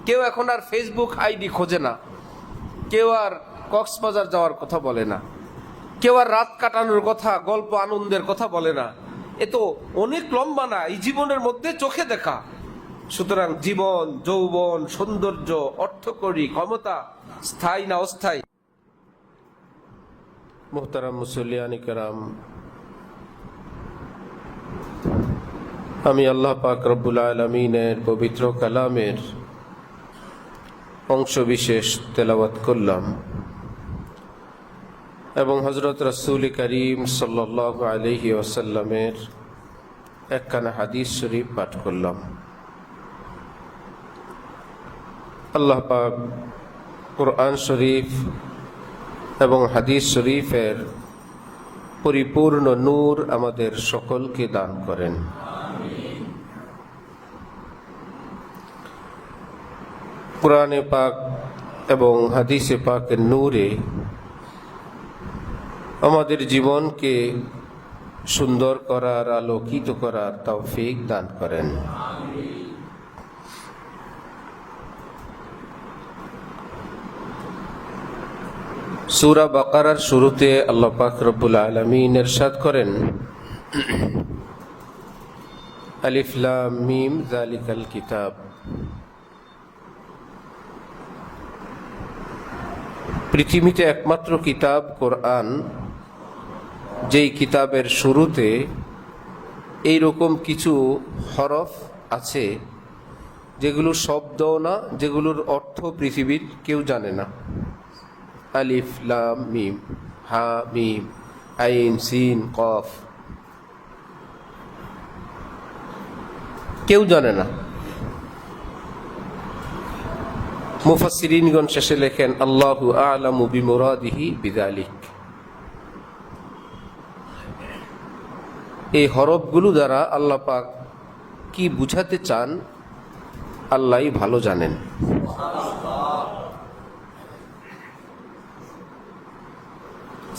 কেউ এখন আর Facebook ID খোঁজে না, কেউ আর কক্সবাজার যাওয়ার কথা বলে না, কেউ আর রাত কাটানোর কথা, গল্প আনন্দের কথা বলে না। এ তো অনেক লম্বা না, এই জীবনের মধ্যে চোখে দেখা। সুতরাং জীবন, যৌবন, সৌন্দর্য, অর্থকড়ি, ক্ষমতা স্থায়ী না অস্থায়ী? মুহতারাম মুসল্লিয়ান কিরাম, আমি আল্লাহ পাক রব্বুল আলামিনের পবিত্র কালামের অংশ বিশেষ তেলাওয়াত করলাম এবং হযরত রাসূল করিম সাল্লাল্লাহু আলাইহি ওয়াসাল্লামের একখানা হাদিস শরীফ পাঠ করলাম। আল্লাহ পাক কুরআন শরীফ এবং হাদিস শরীফের পরিপূর্ণ নূর আমাদের সকলকে দান করেন। কুরআনে পাক এবং হাদিসে পাকের নূরে আমাদের জীবনকে সুন্দর করার, আলোকিত করার তৌফিক দান করেন। সূরা বাকারার শুরুতে আল্লাহ পাক রব্বুল আলামিন ইরশাদ করেন, আলিফ লাম মিম যালিকাল কিতাব। পৃথিবীতে একমাত্র কিতাব কোরআন, যেই কিতাবের শুরুতে এইরকম কিছু হরফ আছে যেগুলো শব্দ না, যেগুলোর অর্থ পৃথিবীর কেউ জানে না। আলিফ লাম মিম, হা মিম, আইন সিন কফ, কেউ জানে না। মুফাসসিরিনগণ শেষে লেখেন, আল্লাহু আ'লামু বিমুরাদিহি বিযালিক। এই হরফগুলো দ্বারা আল্লাহ পাক কি বুঝাতে চান আল্লাহই ভালো জানেন।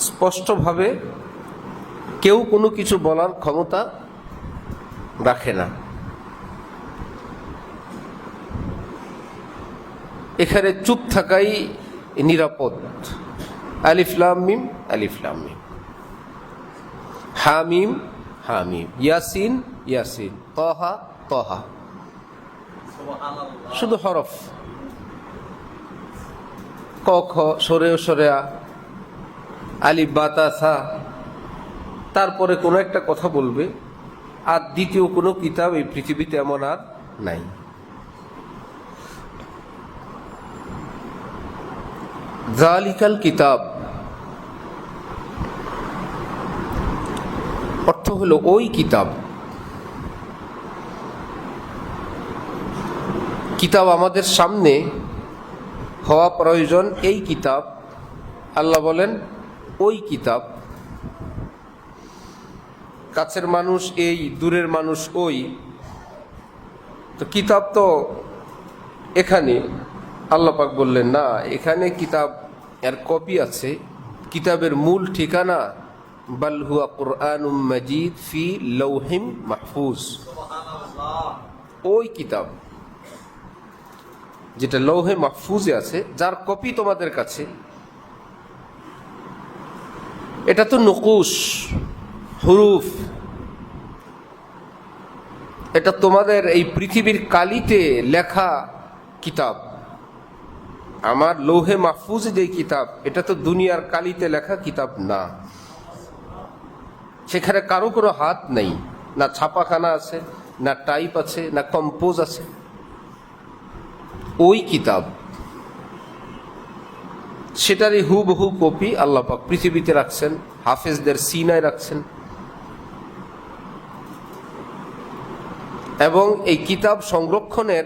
স্পষ্টভাবে কেউ কোনো কিছু বলার ক্ষমতা রাখে না। এখানে চুপ থাকাই নিরাপদ। আলিফ লাম মিম, আলিফ লাম মিম, হামিম হামিম, ইয়াসিন ইয়াসিন, তহা তহা, শুধু হরফ। ক খ, সরে সরেয়া, আলিফ বা তা সা, তারপরে কোনো একটা কথা বলবে। আর দ্বিতীয় কোনো কিতাব এই পৃথিবীতে এমন আর নাই। যালিকাল কিতাব অর্থ হলো ওই কিতাব। কিতাব আমাদের সামনে হওয়া প্রয়োজন, এই কিতাব। আল্লাহ বলেন ওই কিতাব। কাছের মানুষ এই, দূরের মানুষ ওই। তো কিতাব তো এখানে। আল্লাহ পাক বললেন না, এখানে কিতাব এর কপি আছে। কিতাবের মূল ঠিকানা বাল হুয়া কুরআনুম মাজিদ ফি লাউহিম মাহফুজ। ওই কিতাব যেটা লৌহে মাহফুজে আছে, যার কপি তোমাদের কাছে। এটা তো নকুশ, হুরুফ। এটা তোমাদের এই পৃথিবীর কালিতে লেখা কিতাব। আমার লৌহে মাহফুজে যে কিতাব, এটা তো দুনিয়ার কালিতে লেখা কিতাব না। সেখানে কারো কোনো হাত নেই, না ছাপাখানা আছে, না টাইপ আছে, না কম্পোজ আছে। ওই কিতাব, সেটারই হুবহু কপি আল্লাহ পাক পৃথিবীতে রাখছেন, হাফেজদের সিনায় রাখছেন। এবং এই কিতাব সংরক্ষণের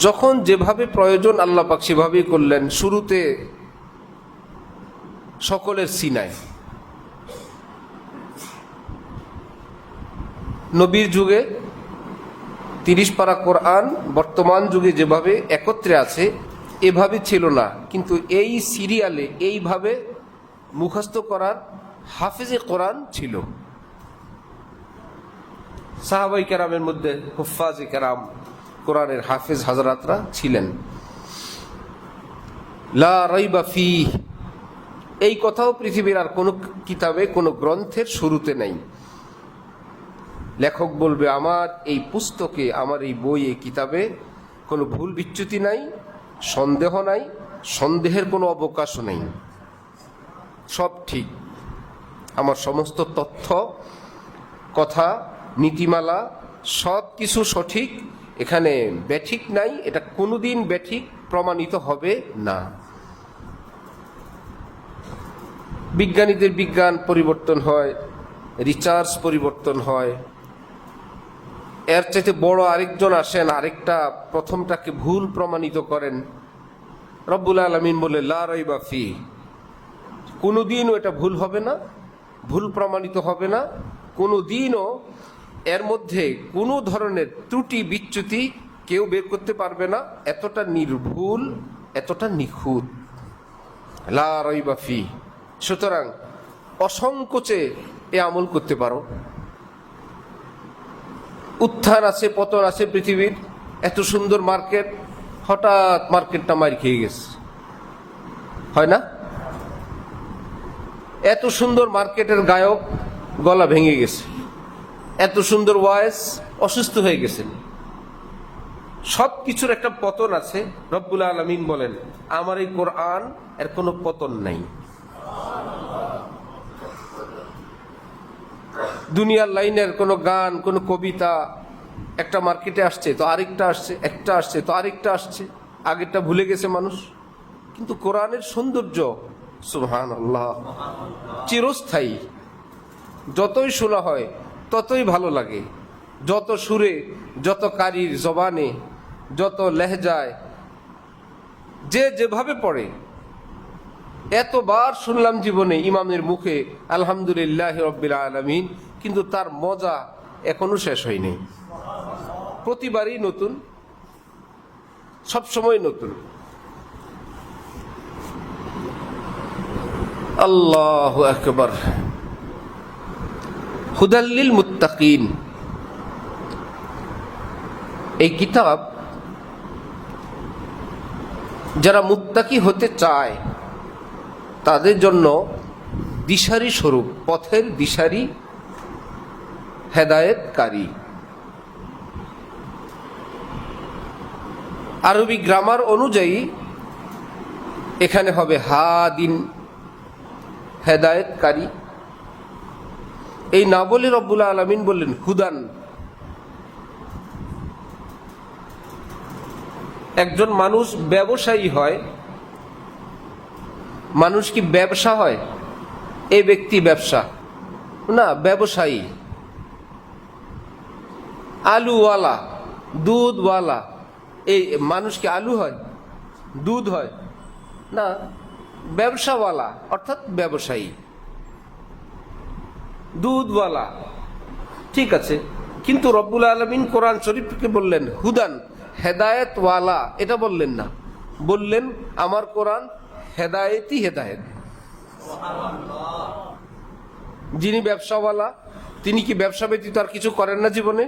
যখন যেভাবে প্রয়োজন আল্লাহ পাক সেভাবেই করলেন। শুরুতে সকলের সিনায়, নবীর যুগে 30 পারা কোরআন বর্তমান যুগে যেভাবে একত্রে আছে এভাবে ছিল না, কিন্তু এই সিরিয়ালে এইভাবে মুখস্থ করার হাফেজে কোরআন ছিল। সাহাবাই কেরামের মধ্যে হুফাজে কেরাম কোরআনের হাফেজ হাজরাতরা ছিলেন। লা রাইবা ফীহ, এই কথাও পৃথিবীর আর কোনো কিতাবে, কোনো গ্রন্থের শুরুতে নাই। লেখক বলবে আমার এই পুস্তকে, আমার এই বইয়ে, কিতাবে কোনো ভুল বিচ্যুতি নাই, সন্দেহ নাই, সন্দেহের কোনো অবকাশও নেই, সব ঠিক। আমার সমস্ত তথ্য, কথা, নীতিমালা সব কিছু সঠিক, এখানে ব্যাঠিক নাই, এটা কোনোদিন ব্যাঠিক প্রমাণিত হবে না। বিজ্ঞানীদের বিজ্ঞান পরিবর্তন হয়, রিসার্চ পরিবর্তন হয়, এর চাইতে বড় আরেকজন আসেন, আরেকটা প্রথমটাকে ভুল প্রমাণিত করেন। রব্বুল আলামিন বলে লা রাইবা ফীহ, কোনোদিনও এটা ভুল হবে না, ভুল প্রমাণিত হবে না, কোনোদিনও এর মধ্যে কোনো ধরনের ত্রুটি বিচ্যুতি কেউ বের করতে পারবে না। এতটা নির্ভুল, এতটা নিখুঁত, লা রাইবা ফীহ। সুতরাং অসংকোচে এ আমল করতে পারো। উত্থান আছে, পতন আছে পৃথিবীর। এত সুন্দর মার্কেট, হঠাৎ মার্কেটটা মার খেয়ে গেছে, হয় না? এত সুন্দর মার্কেটের গায়ক গলা ভেঙে গেছে, এত সুন্দর ওয়াইস অসুস্থ হয়ে গেছেন। সব কিছুর একটা পতন আছে। রব্বুল আলামিন বলেন আমার এই কোরআন এর কোনো পতন নাই। দুনিয়ার লাইনের কোনো গান, কোনো কবিতা একটা মার্কেটে আসছে তো আরেকটা আসছে, একটা আসছে তো আরেকটা আসছে, আগেরটা ভুলে গেছে মানুষ। কিন্তু কোরআনের সৌন্দর্য সুবহানাল্লাহ চিরস্থায়ী। যতই শোনা হয় ততই ভালো লাগে, যত সুরে, যত কারির জবানে, যত লেহজায়, যে যেভাবে পড়ে। এতবার শুনলাম জীবনে ইমামের মুখে আলহামদুলিল্লাহ রাব্বিল আলামিন, কিন্তু তার মজা এখনো শেষ হয়নি। প্রতিবারই নতুন, সবসময় নতুন। আল্লাহু আকবার। হুদাল্লিল মুত্তাকিন, এই কিতাব যারা মুত্তাকি হতে চায় তাদের জন্য দিশারি স্বরূপ, পথের দিশারি, হেদায়েতকারী। আরবি গ্রামার অনুযায়ী এখানে হবে হাদিন, হেদায়েতকারী। এই না বলে রব্বুল আলামিন বললেন হুদান। একজন মানুষ ব্যবসায়ী হয়, মানুষ কি ব্যবসা হয়? এই ব্যক্তি ব্যবসা না, ব্যবসায়ী। আলুওয়ালা, দুধওয়ালা, এই মানুষ কি আলু হয়, দুধ হয় না? ব্যবসাওয়ালা অর্থাৎ ব্যবসায়ী, দুধওয়ালা। ঠিক আছে, কিন্তু রব্বুল আলামিন কোরআন শরীফকে বললেন হুদান, হেদায়েতওয়ালা, এটা বললেন না। বললেন আমার কোরআন হেদায়েতই হেদায়েত। যিনি ব্যবসাওয়ালা তিনি কি ব্যবসা ব্যতীত আর কিছু করেন না জীবনে?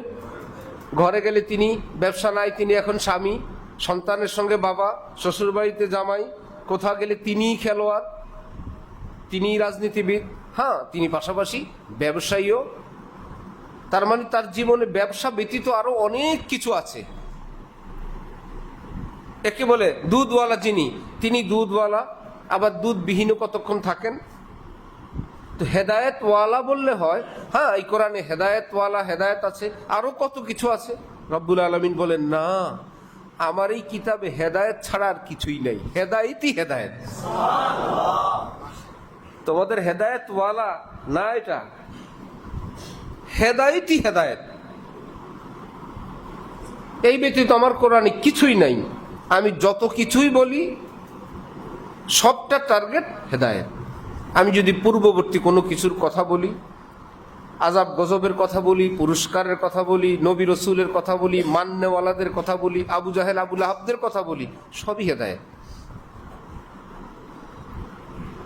ঘরে গেলে তিনি ব্যবসা নাই, তিনি এখন স্বামী, সন্তানের সঙ্গে বাবা, শ্বশুর বাড়িতে জামাই, কোথাও গেলে তিনিই খেলোয়াড়, তিনিই রাজনীতিবিদ। হ্যাঁ, তিনি পাশাপাশি ব্যবসায়ীও। তার মানে তার জীবনে ব্যবসা ব্যতীত আরো অনেক কিছু আছে। একে বলে দুধওয়ালা, যিনি তিনি দুধওয়ালা, আবার দুধবিহীনও কতক্ষণ থাকেন। তো হেদায়েতওয়ালা বললে হয়, হ্যাঁ এই কোরআনে হেদায়েতওয়ালা, হেদায়েত আছে, আরো কত কিছু আছে। রব্বুল আলামিন বলেন না, আমার এই কিতাবে হেদায়েত ছাড়া আর কিছুই নাই, হেদায়েতই হেদায়েত। তোমাদের হেদায়েতওয়ালা না, এটা হেদায়েতই হেদায়েত। এই ব্যতীত আমার কোরআনে কিছুই নাই। আমি যত কিছুই বলি সবটা টার্গেট হেদায়েত। আমি যদি পূর্ববর্তী কোনো কিছুর কথা বলি, আযাব গজবের কথা বলি, পুরস্কারের কথা বলি, নবী রসুলের কথা বলি, মান্যওয়ালাদের কথা বলি, আবু জাহেল আবু লাহাবদের কথা বলি, সবই হেদায়েত।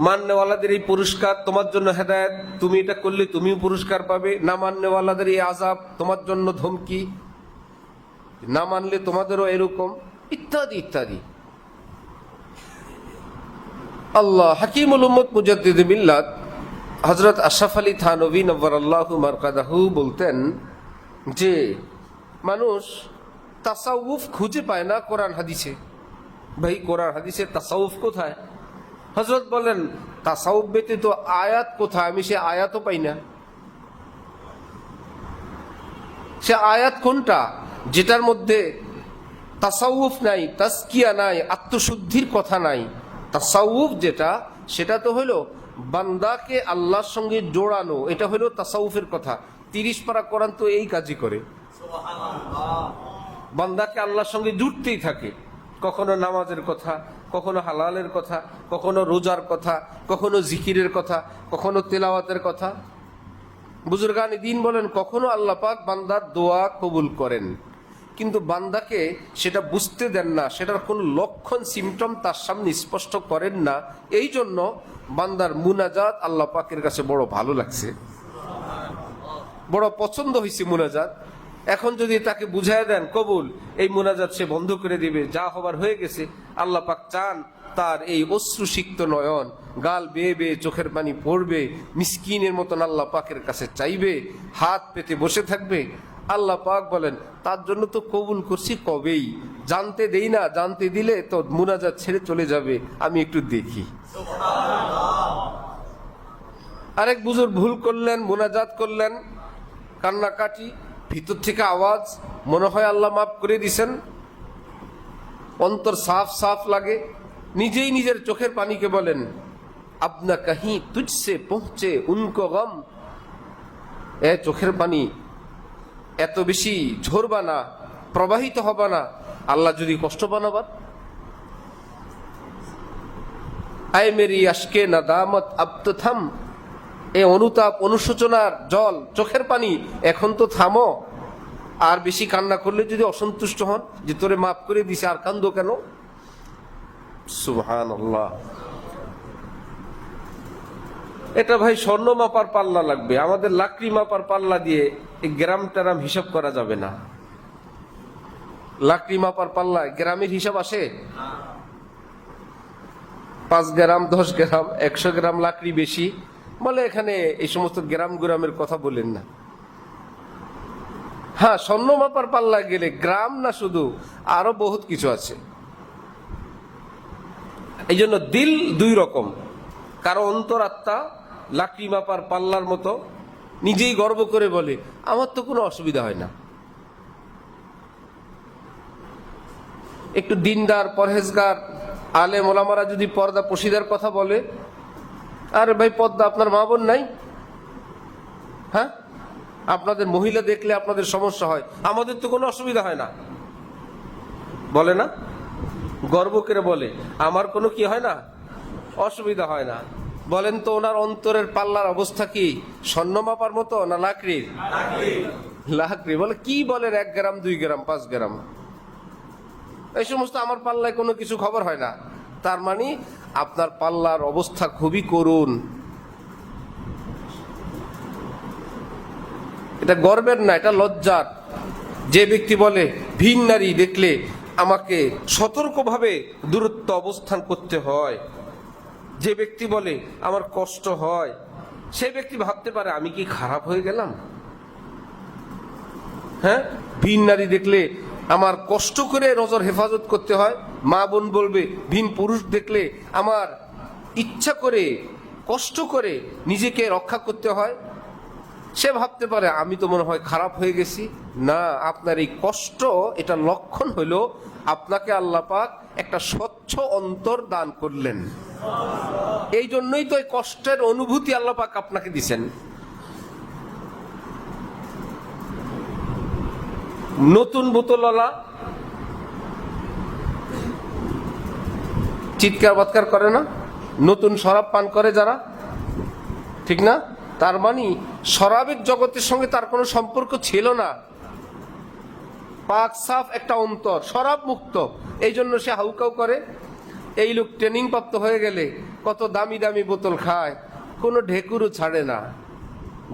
মান্যওয়ালাদের এই পুরস্কার তোমার জন্য হেদায়েত, তুমি এটা করলে তুমিও পুরস্কার পাবে। না মান্যওয়ালাদের এই আযাব তোমার জন্য ধমকি। না মানলে তোমাদেরও এরকম, ইত্যাদি ইত্যাদি। আল্লাহ হাকিমুল উম্মত মুজাদ্দিদ মিল্লাত হযরত আশরাফ আলী থানভী নব্বরাল্লাহু মারকাদাহু বলতেন যে মানুষ তাসাউফ খুঁজে পায় না কোরআন হাদিসে। ভাই কোরআন হাদিসে তাসাউফ কোথায়? হযরত বলেন তাসাউফ ব্যতীত আয়াত কোথায়? আমি সে আয়াতও পাই না। সে আয়াত কোনটা যেটার মধ্যে তাসাউফ নাই, তাজকিয়া নাই, আত্মশুদ্ধির কথা নাই? তাসাউফ যেটা, সেটা তো হলো বান্দাকে আল্লাহর সঙ্গে জোড়ানো, এটা হলো তাসাউফের কথা। 30 পারা কোরআন তো এই কাজই করে, বান্দাকে আল্লাহর সঙ্গে জুড়তেই থাকে। কখনো নামাজের কথা, কখনো হালালের কথা, কখনো রোজার কথা, কখনো জিকিরের কথা, কখনো তেলাওয়াতের কথা। বুজুর্গানি দিন বলেন কখনো আল্লাহ পাক বান্দার দোয়া কবুল করেন, কিন্তু বান্দাকে সেটা বুঝতে দেন না, সেটার কোনো লক্ষণ সিমটম তার সামনে স্পষ্ট করেন না। এই জন্য বান্দার মুনাজাত আল্লাহ পাকের কাছে বড় ভালো লাগছে, বড় পছন্দ হয়েছে মুনাজাত। এখন যদি তাকে বুঝাই দেন কবুল, এই মুনাজাত সে বন্ধ করে দিবে, যা হবার হয়ে গেছে। আল্লাহ পাক চান তার এই অশ্রুসিক্ত নয়ন, গাল বেয়ে বেয়ে চোখের পানি পড়বে, মিসকিনের মতন আল্লাহ পাকের কাছে চাইবে, হাত পেতে বসে থাকবে। আল্লাহ পাক বলেন তার জন্য তো কবুল করছি কবেই, জানতে দেই না, জানতে দিলে তো মুনাজাত ছেড়ে চলে যাবে, আমি একটু দেখি। আরেক বুজুর্গ ভুল করলেন, মুনাজাত করলেন, কান্নাকাটি, ভিতর থেকে আওয়াজ, মনে হয় আল্লাহ মাফ করে দিছেন, অন্তর সাফ সাফ লাগে। নিজেই নিজের চোখের পানিকে বলেন আপনা কাহি তুঝসে পৌঁছে উনকো গম, এ চোখের পানি এত বেশি ঝরবা না, প্রবাহিত হবা না, আল্লাহ যদি কষ্ট বানাবার। আয় মেরি আশকে নাদামত আব তো থাম, এ অনুতাপ অনুশোচনার জল, চোখের পানি এখন তো থামো। আর বেশি কান্না করলে যদি অসন্তুষ্ট হন যে তোরে মাফ করে দিছে, আর কান্দো কেন? সুবহানাল্লাহ। এটা ভাই স্বর্ণ মাপার পাল্লা লাগবে, আমাদের লাকড়ি মাপার পাল্লা দিয়ে এই গ্রাম টেরাম হিসাব করা যাবে না। লাকড়ি মাপার পাল্লা গ্রামের হিসাব আসে? 5 গ্রাম 10 গ্রাম 100 গ্রাম লাকড়ি বেশি বলে, এখানে এই সমস্ত গ্রাম গ্রামের কথা বলেন না। হ্যাঁ, স্বর্ণ মাপার পাল্লা গেলে গ্রাম না, শুধু আরো বহুত কিছু আছে। এই জন্য দিল 2 রকম, কারো অন্তরাত্মা লাকড়ি মাপার পাল্লার মতো, নিজেই গর্ব করে বলে আমার তো কোনো অসুবিধা হয় না। একটু দিনদার পরহেজগার আলেম ওলামারা যদি পর্দা পশিদার কথা বলে, আরে ভাই পর্দা আপনার মা বোন নাই? হ্যাঁ, আপনাদের মহিলা দেখলে আপনাদের সমস্যা হয়, আমাদের তো কোনো অসুবিধা হয় না, বলে না? গর্ব করে বলে আমার কোনো কি হয় না, অসুবিধা হয় না। বলেন তো ওনার অন্তরের পাল্লার অবস্থা কি? স্বর্ণ মাপার মতো না লাকড়ির? লাকড়ি। বলে কি বলেন 1 গ্রাম 2 গ্রাম 5 গ্রাম, এই সমস্ত আমার পাল্লায় কোনো কিছু খবর হয় না। তার মানে আপনার পাল্লার অবস্থা খুবই করুণ। এটা গর্বের না, এটা লজ্জার। যে ব্যক্তি বলে ভিন নারী দেখলে আমাকে সতর্কভাবে দূরত্ব অবস্থান করতে হয়, যে ব্যক্তি বলে আমার কষ্ট হয়, সে ব্যক্তি ভাবতে পারে আমি কি খারাপ হয়ে গেলাম? হ্যাঁ, ভিন নারী দেখলে আমার কষ্ট করে নজর হেফাজত করতে হয়। মা বোন বলবে ভিন পুরুষ দেখলে আমার ইচ্ছা করে কষ্ট করে নিজেকে রক্ষা করতে হয়। সে ভাবতে পারে আমি তো মনে হয় খারাপ হয়ে গেছি। না, আপনার এই কষ্ট, এটা লক্ষণ হলো আপনাকে আল্লাহ পাক একটা স্বচ্ছ অন্তর দান করলেন। এই জন্যই তো এই কষ্টের অনুভূতি আল্লাহ পাক আপনাকে দিছেন। নতুন বোতলওয়ালা চিৎকার বাৎকার করে না? নতুন শরাব পান করে যারা, ঠিক না? তার মানে শরাবের জগতের সঙ্গে তার কোনো সম্পর্ক ছিল না। পাক সাফ একটা অন্তর, শরাব মুক্ত, এই জন্য সে হাউকাউ করে। এই লোক ট্রেনিং প্রাপ্ত হয়ে গেলে কত দামি দামি বোতল খায়, কোনো ঢেকুরও ছাড়ে না।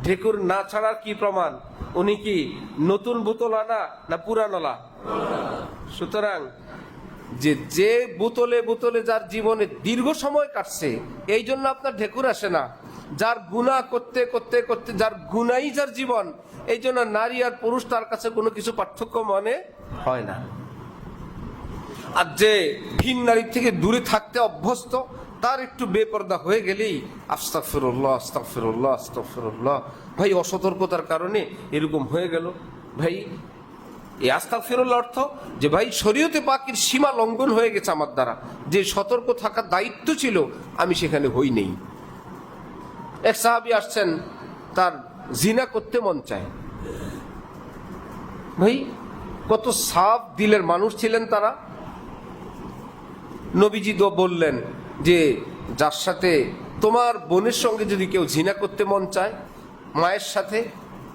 ঢেকুর না ছাড়ার কি প্রমাণ? উনি কি নতুন বোতল আনা না পুরানলা? সুতরাং যে বোতলে বোতলে যার জীবনে দীর্ঘ সময় কাটছে, এই জন্য আপনার ঢেকুর আসে না। যার গুনাহ করতে করতে করতে যার গুনাই যার জীবন, এই জন্য নারী আর পুরুষ তার কাছে কোনো কিছু পার্থক্য মনে হয় না। আর যে ভিন নারীর থেকে দূরে থাকতে অভ্যস্ত, তার একটু বেপরদা হয়ে গেলেই আস্তাগফিরুল্লাহ আস্তাগফিরুল্লাহ আস্তাগফিরুল্লাহ। ভাই অসতর্কতার কারণে এরকম হয়ে গেল। ভাই এই আস্তাগফিরুল্লাহ অর্থ যে ভাই শরীয়তে পাকের সীমা লঙ্ঘন হয়ে গেছে আমার দ্বারা, যে সতর্ক থাকার দায়িত্ব ছিল আমি সেখানে হই নেই। এক সাহাবী আসছেন, তার জিনা করতে মন চায়। ভাই কত সাফ দিলের মানুষ ছিলেন তারা। নবীজি তো বললেন যে যার সাথে তোমার বোনের সঙ্গে যদি কেউ জিনা করতে মন চায়, মায়ের সাথে,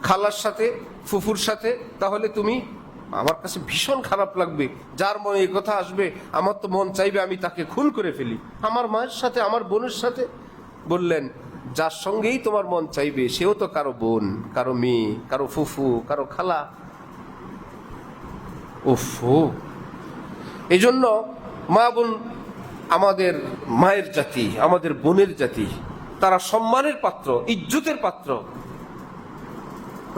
খালার সাথে, ফুফুর সাথে, তাহলে তুমি, আমার কাছে ভীষণ খারাপ লাগবে। যার মনে এই কথা আসবে, আমার তো মন চাইবে আমি তাকে খুন করে ফেলি। আমার মায়ের সাথে, আমার বোনের সাথে। বললেন যার সঙ্গেই তোমার মন চাইবে সেও তো কারো বোন, কারো মেয়ে, কারো ফুফু, কারো খালা। ওফো, এই জন্য মা বোন আমাদের মায়ের জাতি, আমাদের বোনের জাতি, তারা সম্মানের পাত্র, ইজ্জতের পাত্র।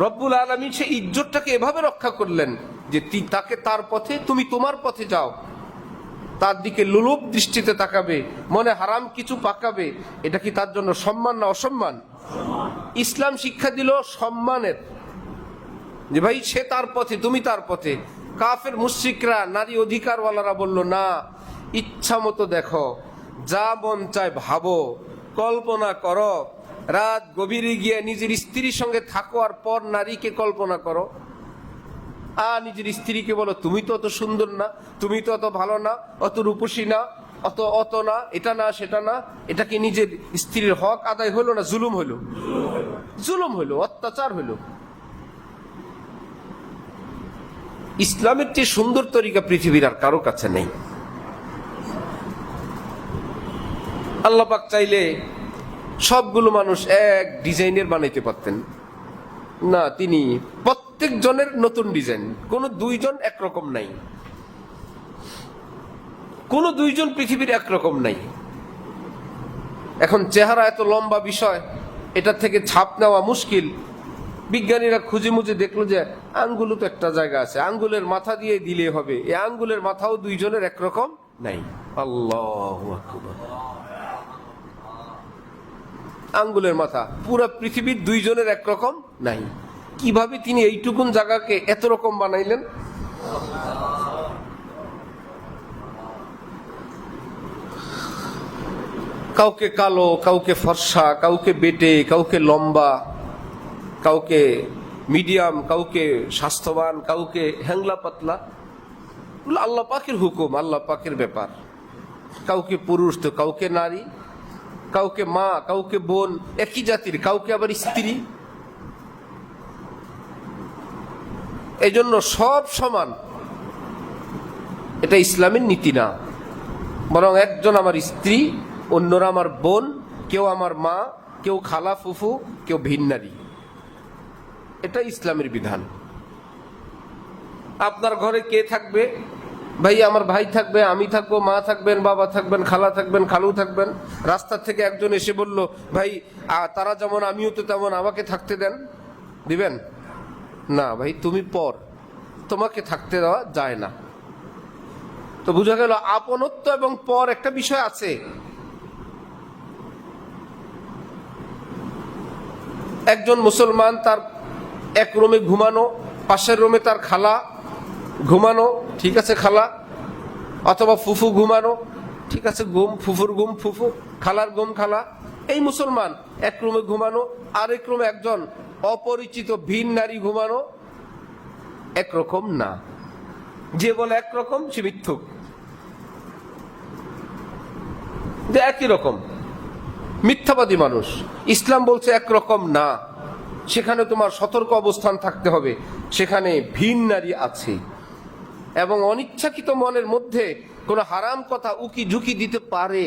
রব্বুল আলামিন সেই ইজ্জতটাকে এভাবে রক্ষা করলেন যে তাকে তার পথে, তুমি তোমার পথে যাও। তার দিকে লোলুপ দৃষ্টিতে তাকাবে, মনে হারাম কিছু পাকাবে, এটা কি তার জন্য সম্মান না অসম্মান? ইসলাম শিক্ষা দিল সম্মানের, যে ভাই সে তার পথে, তুমি তার পথে। কাফের মুশরিকরা, নারী অধিকারওয়ালারা বলল না, ইচ্ছা মতো দেখো, যা মন চায় ভাবো, কল্পনা করো, রাত গভীরে গিয়ে নিজের স্ত্রীর সঙ্গে থাকো, আর পর নারীকে কল্পনা করো। নিজের স্ত্রীকে বলো তুমি তো অত সুন্দর না, তুমি তো অত ভালো না, অত রূপসী না, অত না, এটা না সেটা না। এটা কি নিজের স্ত্রীর হক আদায় হলো না জুলুম হলো? জুলুম হলো, অত্যাচার হলো। ইসলামের চেয়ে সুন্দর তরিকা পৃথিবীর আর কারো কাছে নেই। আল্লাহ পাক চাইলে সবগুলো মানুষ এক ডিজাইনের বানাইতে পারতেন না, তিনি প্রত্যেক জনের নতুন ডিজাইন। কোন দুইজন একরকম নাই, কোন দুইজন পৃথিবীর একরকম নাই। এখন চেহারা এত লম্বা বিষয়, এটা থেকে ছাপ নেওয়া মুশকিল। বিজ্ঞানীরা খুঁজে মুজে দেখলো যে আঙ্গুলও তো একটা জায়গা আছে, আঙ্গুলের মাথা দিয়ে দিলে হবে। এই আঙ্গুলের মাথাও দুইজনের একরকম নাই। আল্লাহু আকবার। আঙ্গুলের মাথা পুরো পৃথিবীর দুইজনের একরকম নাই। কিভাবে তিনি এইটুকুন জায়গাকে এত রকম বানাইলেন? কাউকে কালো, কাউকে ফর্সা, কাউকে বেটে, কাউকে লম্বা, কাউকে মিডিয়াম, কাউকে স্বাস্থ্যবান, কাউকে হ্যাংলা পাতলা। আল্লাহ পাকের হুকুম, আল্লাহ পাকের ব্যাপার। কাউকে পুরুষ তো কাউকে নারী, কাউকে মা, কাউকে বোন, একই জাতির, কাউকে আবার স্ত্রী। এই জন্য সব সমান, এটা ইসলামের নীতি না। বরং একজন আমার স্ত্রী, অন্যরা আমার বোন, কেউ আমার মা, কেউ খালা ফুফু, কেউ ভিন্নারী। এটা ইসলামের বিধান। আপনার ঘরে কে থাকবে? ভাই আমার ভাই থাকবে, আমি থাকবো, মা থাকবেন, বাবা থাকবেন, খালা থাকবেন, খালু থাকবেন। রাস্তা থেকে একজন এসে বলল ভাই তারা যেমন আমিও তো তেমন, আমাকে থাকতে দেন, দিবেন না? ভাই তুমি পর, তোমাকে থাকতে দেওয়া যায় না। তো বোঝা গেল আপনত্ব এবং পর একটা বিষয় আছে। একজন মুসলমান, তার এক রুমে ঘুমানো, পাশের রুমে তার খালা ঘুমানো, ঠিক আছে খালা, অথবা ফুফু ঘুমানো, ঠিক আছে ঘুম, ফুফুর ঘুম ফুফু, খালার ঘুম খালা। এই মুসলমান এক রুমে ঘুমানো, আরেক রুমে একজন অপরিচিত ভিন নারী ঘুমানো, একরকম না। যে বলে একরকম সে মিথ্যুক, যে একই রকম, মিথ্যাবাদী মানুষ। ইসলাম বলছে একরকম না, সেখানে তোমার সতর্ক অবস্থান থাকতে হবে, সেখানে ভিন নারী আছে। এবং অনিচ্ছাকৃত মনের মধ্যে কোন হারাম কথা উকি ঝুঁকি দিতে পারে,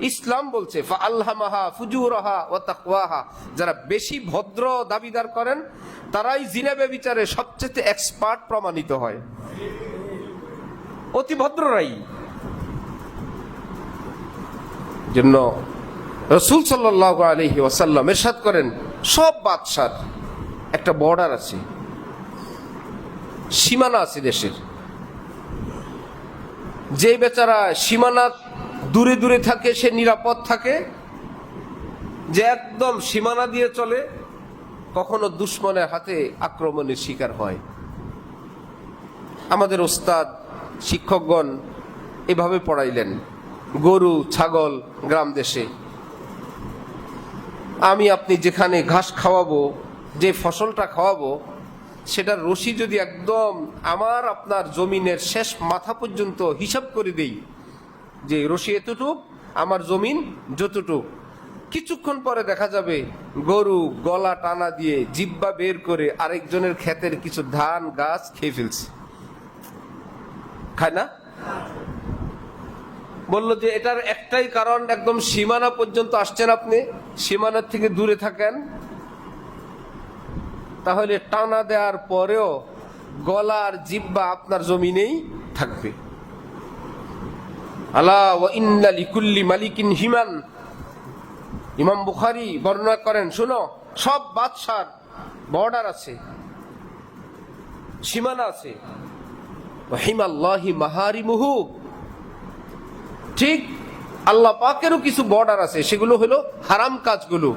ইসলাম বলছে ফাআলহামাহা ফুজুরাহা ওয়া তাকওয়াহা, যারা বেশি ভদ্র দাবিদার করেন তারাই জিনা ব্যভিচারে সবচেয়ে এক্সপার্ট প্রমাণিত হয়, অতি ভদ্ররাই। জন্য রাসূল সাল্লাল্লাহু আলাইহি ওয়াসাল্লাম ইরশাদ করেন, সব বাদশার একটা বর্ডার আছে, সীমানা আছে দেশের। যে বেচারা সীমানা দূরে দূরে থাকে সে নিরাপদ থাকে, যে একদম সীমানা দিয়ে চলে কখনো দুশমনের হাতে আক্রমণের শিকার হয়। আমাদের ওস্তাদ শিক্ষকগণ এভাবে পড়াইলেন, গরু ছাগল গ্রাম দেশে আমি আপনি যেখানে ঘাস খাওয়াবো, যে ফসলটা খাওয়াবো, সেটার রশি যদি একদম আমার আপনার জমিনের শেষ মাথা পর্যন্ত হিসাব করে দেই, যে রশি এতটুক, আমার জমিন যতটুক, কিছুক্ষণ পরে দেখা যাবে গরু গলা টানা দিয়ে জিব্বা বের করে আরেকজনের ক্ষেতের কিছু ধান গাছ খেয়ে ফেলছে, খায় না? বললো যে এটার একটাই কারণ, একদম সীমানা পর্যন্ত আসছেন আপনি, সীমানার থেকে দূরে থাকেন, তাহলে টানা দেওয়ার পরেও গলার জিব্বা আপনার জমিনেই থাকবে। আলা ওয়া ইন্না লিকুল্লি মালিকিন হিমান, ইমাম বুখারী বর্ণনা করেন, শুনো, সব বাদশার বর্ডার আছে, সীমানা আছে। ওয়া হিমাল্লাহি মাহারিমুহু, ঠিক আল্লাহ পাকেরও কিছু বর্ডার আছে, সেগুলো হলো হারাম কাজগুলো।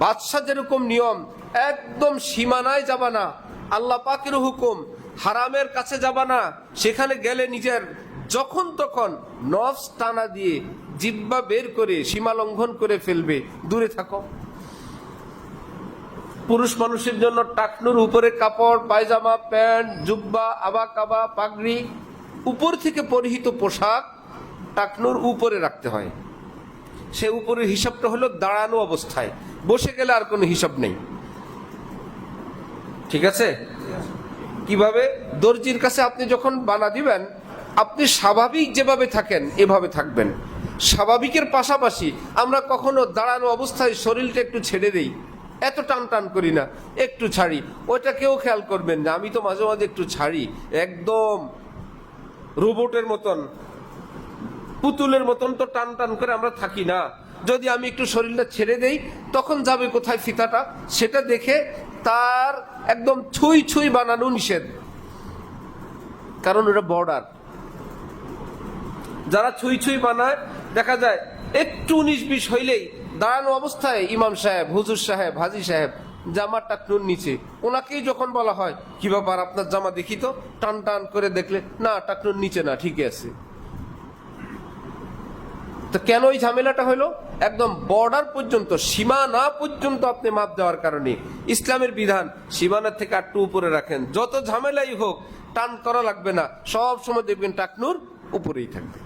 বাদশা যেরকম নিয়ম একদম সীমানায় যাবা না, আল্লাহ পাকের হুকুম হারামের কাছে যাবা না, সেখানে গেলে নিজের যখন তখন নফস টানা দিয়ে জিব্বা বের করে সীমা লঙ্ঘন করে ফেলবে, দূরে থাকো। পুরুষ মানুষের জন্য টাকনুর উপরে কাপড়, পায়জামা, প্যান্ট, জুব্বা, আবা কাবা, পাগড়ি, উপর থেকে পরিহিত পোশাক টাকনুর উপরে রাখতে হয়। সে উপরের হিসাবটা হলো দাঁড়ানো অবস্থায়, বসে গেলে আর কোনো হিসাব নেই, ঠিক আছে? কিভাবে? দর্জির কাছে আপনি যখন বানা দিবেন, আপনি স্বাভাবিক যেভাবে থাকেন এভাবে থাকবেন। স্বাভাবিকের পাশাপাশি আমরা কখনো দাঁড়ানো অবস্থায় শরীরটা একটু ছেড়ে দেই, এত টান টান করি না, একটু ছাড়ি, ওইটা কেউ খেয়াল করবেন না। আমি তো মাঝে মাঝে একটু ছাড়ি, একদম রোবটের মতন, পুতুলের মতন তো টান টান করে আমরা থাকি না। যদি আমি একটু শরীরটা ছেড়ে দেই, তখন যাবে কোথায় ফিতাটা, সেটা দেখে তার একদম ছুঁই ছুঁই বানানো নিষেধ, কারণ ওটা বর্ডার। যারা ছুঁই ছুঁই বানায়, দেখা যায় একটু 19-20 হইলেই দাঁড়ানো অবস্থায় ইমাম সাহেব, হুজুর সাহেব, হাজি সাহেব জামার টাকনুর নিচে, ওনাকেই যখন বলা হয় কি ব্যাপার আপনার জামা দেখি তো, টান টান করে দেখলে না টাকনুর নিচে না, ঠিকই আছে। তো কেন এই ঝামেলাটা হলো? একদম বর্ডার পর্যন্ত, সীমানা পর্যন্ত আপনি মাপ দেওয়ার কারণে ইসলামের বিধান সীমানার থেকে একটু উপরে রাখেন। যত ঝামেলাই হোক টান করা লাগবে না, সব সময় দেখবেন টাকনুর উপরেই থাকবে।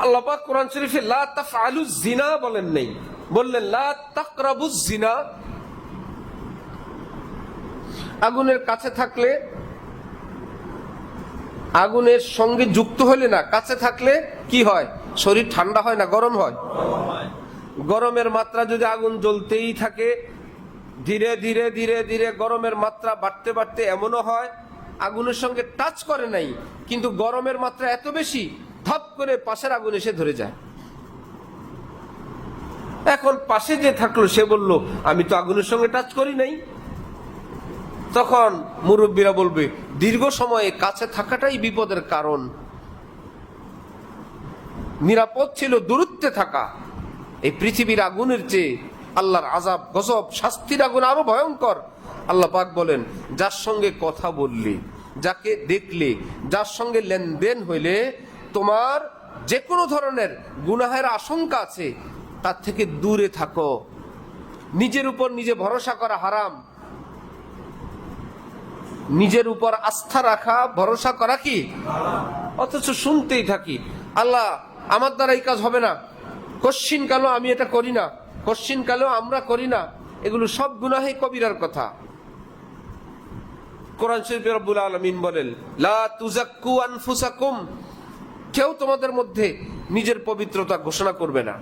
আল্লাহ পাক কোরআন শরীফে লা তাফআলুজ জিনা বলেন নেই, বললেন লা তাকরাবুজ জিনা। আগুনের কাছে থাকলে, আগুনের সঙ্গে যুক্ত হলে না, কাছে থাকলে কি হয়? শরীর ঠান্ডা হয় না গরম হয়? গরমের মাত্রা যদি আগুন জ্বলতেই থাকে, ধীরে ধীরে ধীরে ধীরে গরমের মাত্রা বাড়তে বাড়তে এমনও হয় আগুনের সঙ্গে টাচ করে নাই, কিন্তু গরমের মাত্রা এত বেশি, ধপ করে পাশের আগুন এসে ধরে যায়। এখন পাশে যে থাকলো সে বলল আমি তো আগুনের সঙ্গে টাচ করি নাই। তখন মুরব্বীরা বলবে দীর্ঘ সময়ে কাছে থাকাটাই বিপদের কারণ, নিরাপদ ছিল দূরত্বে থাকা। এই পৃথিবীর আগুনের চেয়ে আল্লাহর আযাব, গজব, শাস্তির আগুন আরো ভয়ঙ্কর। আল্লাহ পাক বলেন, যার সঙ্গে কথা বললে, যাকে দেখলে, যার সঙ্গে লেনদেন হইলে তোমার যে কোনো ধরনের গুনাহের আশঙ্কা আছে, তার থেকে দূরে থাকো। নিজের উপর নিজে ভরসা করা হারাম, নিজের উপর আস্থা রাখা, ভরসা করা কি? অথচ শুনতেই থাকি আল্লাহ আমার দ্বারা এই কাজ হবে না, কশ্চিন কালেও আমি এটা করি না, কশ্চিন কালেও আমরা করি না। এগুলো সব গুনাহে কবিরার কথা। কোরআন শরীফে রব্বুল আলামিন বলেন, লা তুযাক্কু আনফুসাকুম, কেউ তোমাদের মধ্যে নিজের পবিত্রতা ঘোষণা করবে না।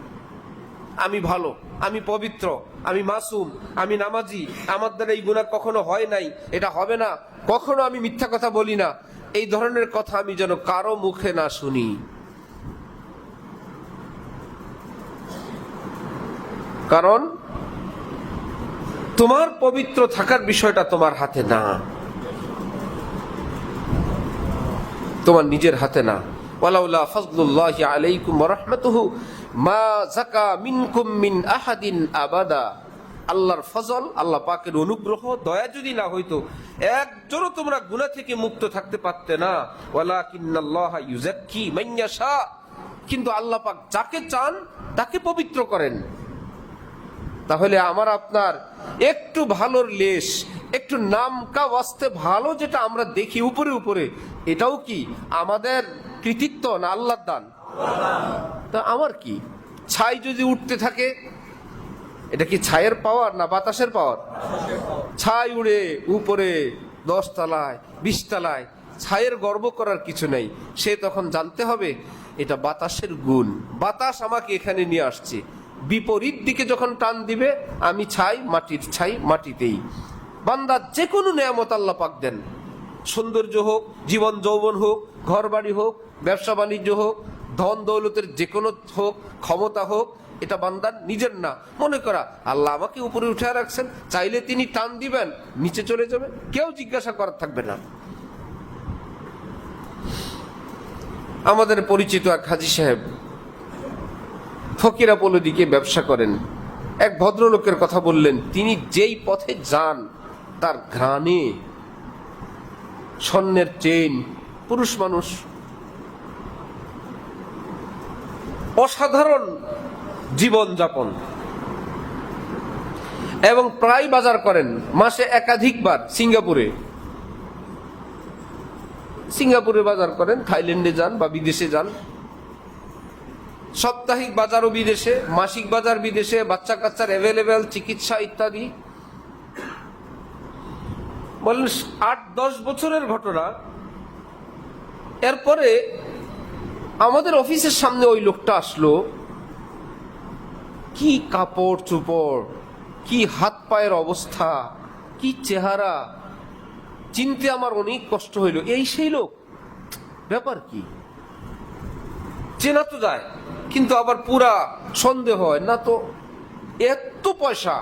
আমি ভালো, আমি পবিত্র, আমি মাসুম, আমি নামাজি, আমার দ্বারা এই গুনাহ কখনো হয় নাই, এটা হবে না, কখনো আমি মিথ্যা কথা বলি না, এই ধরনের কথা আমি যেন কারো মুখে না শুনি। কারণ তোমার পবিত্র থাকার বিষয়টা তোমার হাতে না, তোমার নিজের হাতে না। ওয়ালাউলা ফাজলুল্লাহি আলাইকুম ওয়া রাহমাতুহু মা যাকা মিনকুম মিন আহাদিন আবাদা। আল্লাহর ফজল, আল্লাহ পাকের অনুগ্রহ, দয়া যদি না হইতো একজনও তোমরা গুনাহ থেকে মুক্ত থাকতে পারতে না। ওয়ালাকিন্নাল্লাহা ইউযাক্কি মান ইয়াশা, কিন্তু আল্লাহ পাক যাকে চান তাকে পবিত্র করেন। তাহলে আমার আপনার একটু ভালোর লেশ, একটু নামকা ওয়াস্তে ভালো যেটা আমরা দেখি উপরে উপরে, এটাও কি আমাদের কৃতিত্ব না আল্লাহর দান? তা আমার কি ছাই যদি উঠতে থাকে, এটা কি ছায়ের পাওয়ার না বাতাসের পাওয়ার? ছাই উড়ে উপরে 10 তলায় 20 তলায়, ছায়ের গর্ব করার কিছু নেই। সে তখন জানতে হবে এটা বাতাসের গুণ, বাতাস আমাকে এখানে নিয়ে আসছে। বিপরীত দিকে যখন টান দিবে আমি ছাই, মাটির ছাই মাটিতেই। বান্দা যে কোনো নেয়ামত আল্লাহ পাক দেন, সৌন্দর্য হোক, জীবন যৌবন হোক, ঘর বাড়ি হোক, ব্যবসা বাণিজ্য হোক, ধন দৌলতের যে কোনো হোক, ক্ষমতা হোক, এটা বান্দার নিজের না। মনে করা আল্লাহ আমাকে উপরে উঠে রাখছেন, চাইলে তিনি টান দিবেন নিচে চলে যাবে, কেউ জিজ্ঞাসা করার থাকবে না। আমাদের পরিচিত এক হাজী সাহেব ফকিরাপোল দিকে ব্যবসা করেন। এক ভদ্রলোকের কথা বললেন, তিনি যেই পথে যান তার ঘ্রাণে স্বর্ণের চেইন, পুরুষ মানুষ, অসাধারণ জীবন যাপন, এবং প্রায় বাজার করেন মাসে একাধিকবার। সিঙ্গাপুরে বাজার করেন, থাইল্যান্ডে যান বা বিদেশে যান, সাপ্তাহিক বাজারও বিদেশে, মাসিক বাজার বিদেশে, বাচ্চা কাচ্চার অ্যাভেলেবেল চিকিৎসা ইত্যাদি। বলেন 8-10 বছরের ঘটনা। এরপরে আমাদের অফিসের সামনে ওই লোকটা আসলো, কি কাপড় চোপড়, কি হাত পায়ের অবস্থা, কি চেহারা, চিনতে আমার অনেক কষ্ট হইল। এই সেই লোক? ব্যাপার কি? চেনা তো যায়, কিন্তু আবার পুরা সন্দেহ হয় না তো, এত পয়সা,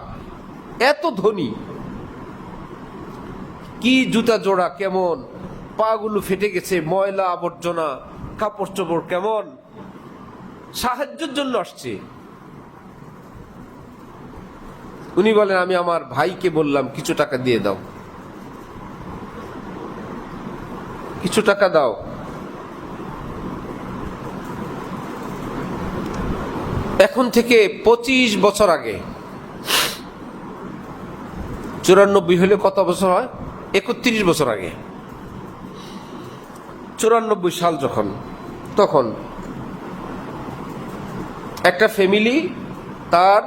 এত ধনী, কি জুতা জোড়া কেমন, পাগুলো ফেটে গেছে, ময়লা আবর্জনা, কাপড় চোপড় কেমন। সাহায্যের জন্য আসছে। উনি বলেন, আমি আমার ভাইকে বললাম কিছু টাকা দিয়ে দাও, কিছু টাকা দাও। এখন থেকে 25 বছর আগে, 94 হলে কত বছর হয়? 31 বছর আগে, 94 সাল যখন, তখন একটা ফ্যামিলি তার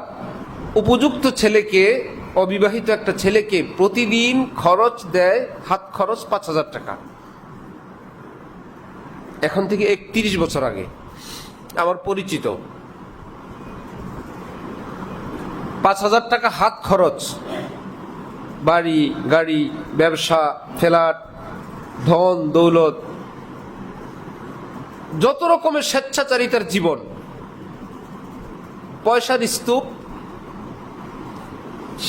উপযুক্ত ছেলেকে, অবিবাহিত একটা ছেলেকে প্রতিদিন খরচ দেয়, হাত খরচ 5000 টাকা। এখন থেকে 31 বছর আগে আমার পরিচিত 5000 টাকা হাত খরচ, বাড়ি গাড়ি, ব্যবসা, ফ্ল্যাট, ধন দৌলত, যত রকমের স্বেচ্ছাচারিতার জীবন, পয়সার স্তূপ।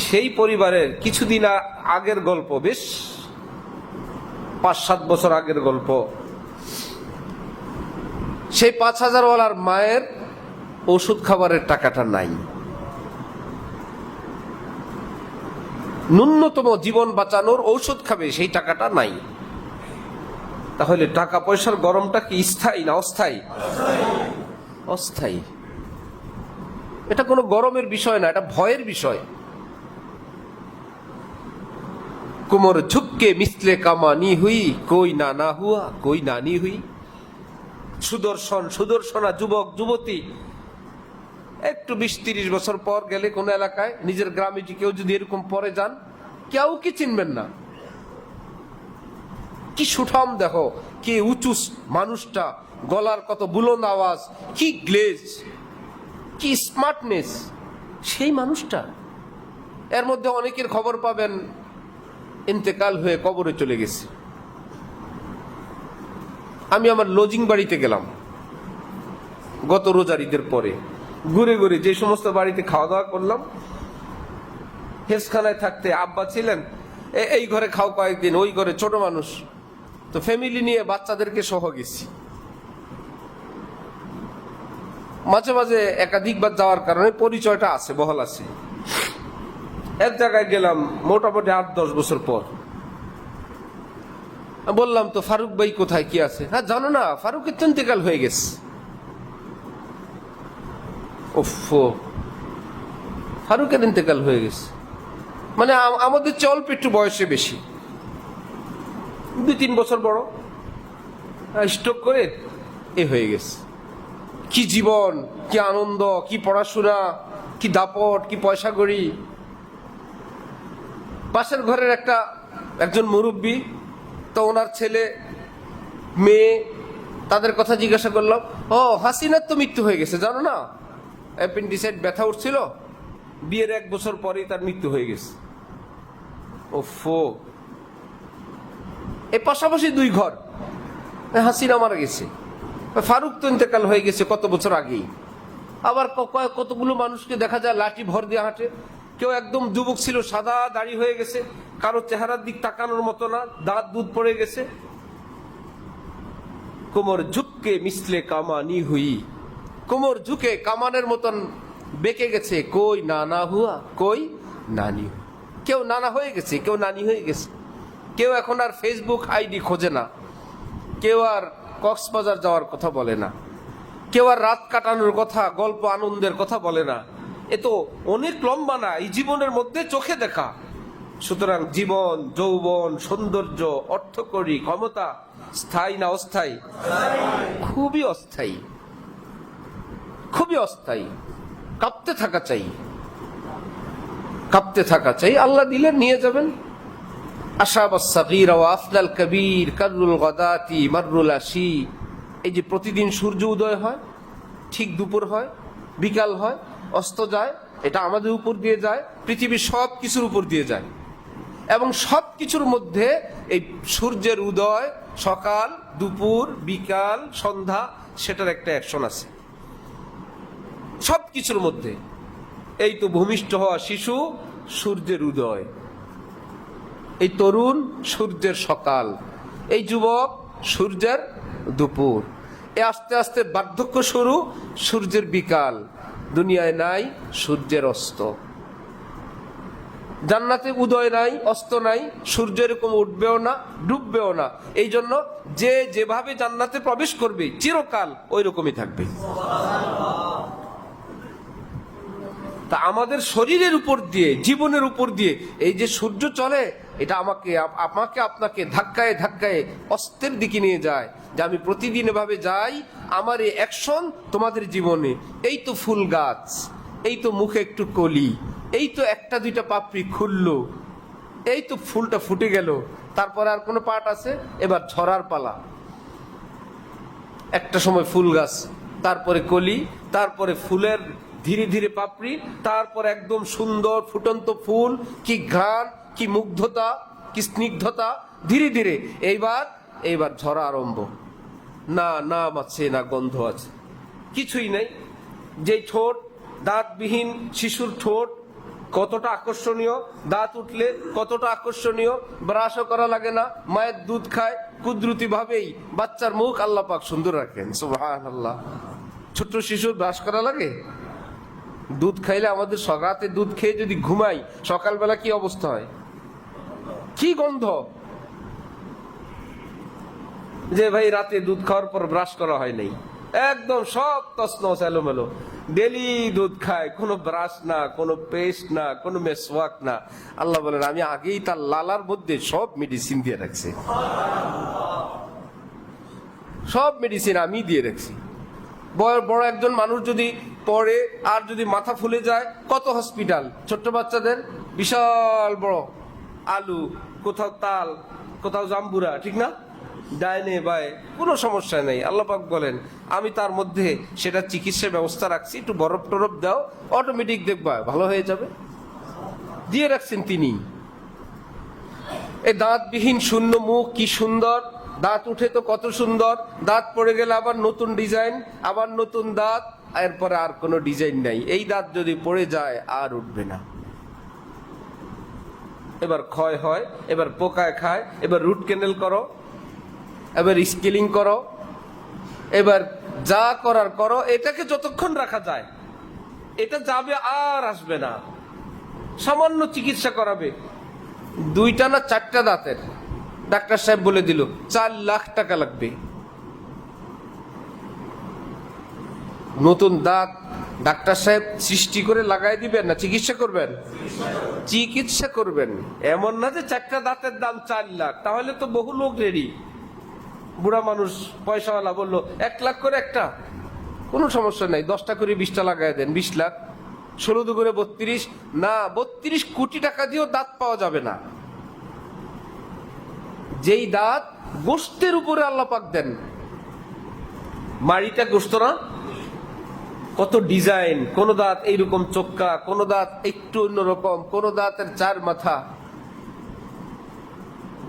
সেই পরিবারের কিছুদিন আগের গল্প, বেশ 5-7 বছর আগের গল্প। সেই 5000 ওয়ালার মায়ের ওষুধ খাবারের টাকাটা নাই, ন্যূনতম জীবন বাঁচানোর ঔষধ খাবে সেই টাকাটা নাই। তাহলে টাকা পয়সার গরমটা কি স্থায়ী না অস্থায়ী? অস্থায়ী। এটা কোনো গরমের বিষয় না, এটা ভয়ের বিষয়। কুমর ঝুঁককে মিসলে কামানি হুই, কই না হুয়া, কই নানি হুই। সুদর্শনা যুবক যুবতী একটু 20-30 বছর পর গেলে কোন এলাকায়, নিজের গ্রামে কেউ যদি এরকম পরে যান, কেউ কি চিনবেন না। কি সুঠাম দেখো, কি উঁচু মানুষটা, গলার কত বুলন্দ আওয়াজ, কি গ্লেজ, কি স্মার্টনেস সেই মানুষটা। এর মধ্যে অনেকের খবর পাবেন ইন্তেকাল হয়ে কবরে চলে গেছে। আমি আমার লজিং বাড়িতে গেলাম গত রোজার ঈদের পরে, ঘুরে ঘুরে যে সমস্ত বাড়িতে খাওয়া দাওয়া করলাম, হেফজখানায় থাকতে আব্বা ছিলেন, এই ঘরে খাও কয়েকদিন, ওই ঘরে ছোট মানুষ, তো ফ্যামিলি নিয়ে বাচ্চাদেরকে সহ গেছি। মাঝে মাঝে একাধিকবার যাওয়ার কারণে পরিচয়টা আছে, বহাল আছে। এক জায়গায় গেলাম মোটামুটি 8-10 বছর পর, বললাম তো ফারুক ভাই কোথায়, কি আছে? হ্যাঁ জানো না, ফারুকের তো ইন্তেকাল হয়ে গেছে। ওফো, ফারুকের ইন্তেকাল হয়ে গেছে মানে আমাদের চেয়ে অল্প একটু বয়সে বেশি, 2-3 বছর বড়, স্ট্রোক করে এ হয়ে গেছে। কি জীবন, কি আনন্দ, কি পড়াশোনা, কি দাপট, কি পয়সা গড়ি। পাশের ঘরের একজন মুরব্বী, তো ওনার ছেলে মেয়ে, তাদের কথা জিজ্ঞাসা করলাম। ও, হাসিনার তো মৃত্যু হয়ে গেছে জানো না, অ্যাপেন্ডিসাইড ব্যথা উঠছিল, বিয়ের 1 বছর পরেই তার মৃত্যু হয়ে গেছে। ওফো, এই পাশাপাশি 2 ঘর, হাসিনা মারা গেছে, ফারুক তো ইন্তেকাল হয়ে গেছে কত বছর আগেই। আবার কতগুলো মানুষকে দেখা যায় লাঠি ভর দিয়ে হাঁটে। কেউ একদম যুবক ছিল, সাদা দাড়ি হয়ে গেছে, কারো চেহারার দিক তাকানোর মতো না, দাঁত দুধ পড়ে গেছে। কোমর ঝুঁকে মিসলে কামানি হুই, কোমর ঝুঁকে কামানের মতন বেঁকে গেছে, কই নানা হুয়া কই নানি। কেউ নানা হয়ে গেছে, কেউ নানি হয়ে গেছে। কেউ এখন আর ফেসবুক আইডি খোঁজে না, কেউ আর কক্সবাজার যাওয়ার কথা বলে না, কেউ আর রাত কাটানোর কথা, গল্প আনন্দের কথা বলে না। এ তো অনেক লম্বা না, এই জীবনের মধ্যে চোখে দেখা। সুতরাং জীবন, যৌবন, সৌন্দর্য, অর্থকরী, ক্ষমতা স্থায়ী না অস্থায়ী? খুবই অস্থায়ী, খুবই অস্থায়ী। কাঁপতে থাকা চাই, কাঁপতে থাকা চাই। আল্লাহ দিলেন নিয়ে যাবেন। আশাবাস সাগীরা ওয়া আফলাল কবীর কাররুল গাদাতি মাররুল আশি। এই যে প্রতিদিন সূর্য উদয় হয়, ঠিক দুপুর হয়, বিকাল হয়, অস্ত যায়, এটা আমাদের উপর দিয়ে যায়, পৃথিবীর সব কিছুর উপর দিয়ে যায়। এবং সব কিছুর মধ্যে এই সূর্যের উদয়, সকাল, দুপুর, বিকাল, সন্ধ্যা, সেটার একটা অ্যাকশন আছে সব কিছুর মধ্যে। এই তো ভূমিষ্ঠ হওয়া শিশু, সূর্যের উদয়। এই তরুণ, সূর্যের সকাল। এই যুবক, সূর্যের দুপুর। এ আস্তে আস্তে বার্ধক্য শুরু, সূর্যের বিকাল। দুনিয়ায় নাই সূর্যের অস্ত। জান্নাতে উদয় নাই, অস্ত নাই, সূর্য এরকম উঠবেও না, ডুববেও না। এই জন্য যে যেভাবে জান্নাতে প্রবেশ করবে চিরকাল ওই রকমই থাকবে। তা আমাদের শরীরের উপর দিয়ে, জীবনের উপর দিয়ে এই যে সূর্য চলে, এটা আমাকে আপনাকে ধাক্কায় ধাক্কায় অস্তের দিকে নিয়ে যায়। যে আমি প্রতিদিন এভাবে যাই, আমার এই অ্যাকশন তোমাদের জীবনে। এই তো ফুল গাছ, এই তো মুখে একটু কলি, এই তো 1-2টা পাপড়ি খুললো, এই তো ফুলটা ফুটে গেল, তারপরে আর কোনো পাট আছে? এবার ঝরার পালা। একটা সময় ফুল গাছ, তারপরে কলি, তারপরে ফুলের ধীরে ধীরে পাপড়ি, তারপর একদম সুন্দর ফুটন্ত ফুল। কি ঘ্রাণ, কি মুগ্ধতা, কি স্নিগ্ধতা। ধীরে ধীরে এইবার ঝরা আরম্ভ। না নাম আছে, না গন্ধ আছে, কিছুই নেই। যে ঠোঁট, দাঁতবিহীন শিশুর ঠোঁট কতটা আকর্ষণীয়, দাঁত উঠলে কতটা আকর্ষণীয়, ব্রাশও করা লাগে না, মায়ের দুধ খায় কুদরতি ভাবেই। বাচ্চার মুখ আল্লাহ পাক সুন্দর রাখেন, সুবহানাল্লাহ। ছোট্ট শিশুর ব্রাশ করা লাগে? দুধ খাইলে, আমাদের রাতে দুধ খেয়ে যদি ঘুমাই, সকালবেলা কি অবস্থা হয়, কি গন্ধ। যে ভাই রাতে দুধ খাওয়ার পর ব্রাশ করা হয় নাই, একদম সব তছনছ এলোমেলো। ডেলি দুধ খায়, কোনো ব্রাশ না, কোনো পেস্ট না, কোনো মেসওয়াক না। আল্লাহ বলেন আমি আগেই তার লালার মধ্যে সব মেডিসিন দিয়ে রাখছি, সব মেডিসিন আমি দিয়ে রাখছি। বড় একজন মানুষ যদি পড়ে আর যদি মাথা ফুলে যায়, কত হসপিটাল। ছোট্ট বাচ্চাদের বিশাল বড় আলু, কোথাও তাল, কোথাও জাম্বুরা, ঠিক না? ডাইনে বায়ে, কোনো সমস্যা নেই। আল্লাহ পাক বলেন আমি তার মধ্যে সেটা চিকিৎসার ব্যবস্থা রাখছি, একটু বরফ টরফ দাও, অটোমেটিক দেখবা ভালো হয়ে যাবে, দিয়ে রাখছেন তিনি। এই দাঁতবিহীন শূন্য মুখ কি সুন্দর, দাঁত উঠে তো কত সুন্দর, দাঁত পড়ে গেলে আবার নতুন ডিজাইন, আবার নতুন দাঁত, এরপরে আর কোনো ডিজাইন নাই। এই দাঁত যদি পড়ে যায় আর উঠবে না। এবার ক্ষয় হয়, এবার পোকায় খায়, এবার রুট ক্যানেল করো, এবার স্কেলিং করো, এবার যা করার করো। এটাকে যতক্ষণ রাখা যায়, এটা যাবে আর আসবে না। সামান্য চিকিৎসা করাবে, 2টা না 4টা দাঁতের, ডাক্তার সাহেব বলে দিল 4 লাখ টাকা লাগবে। নতুন দাঁত ডাক্তার সাহেব সৃষ্টি করে লাগাই দিবেন না চিকিৎসা করবেন? চিকিৎসা করবেন। এমন না যে 4টা দাঁতের দাম 4 লাখ, তাহলে তো বহু লোক রেডি। বুড়া মানুষ পয়সাওয়ালা বললো 1 লাখ করে একটা, কোনো সমস্যা নাই, 10টা করে 20টা লাগাই দেন, 20 লাখ। 16 করে 32, না 32 কোটি টাকা দিয়েও দাঁত পাওয়া যাবে না। যেই দাঁত গোশতের উপরে আল্লাহ পাক দেন, মাড়িটা গোশত না, কত ডিজাইন, কোন দাঁত এইরকম চোক্কা, কোন দাঁত একটু অন্যরকম, কোন দাঁতের 4 মাথা।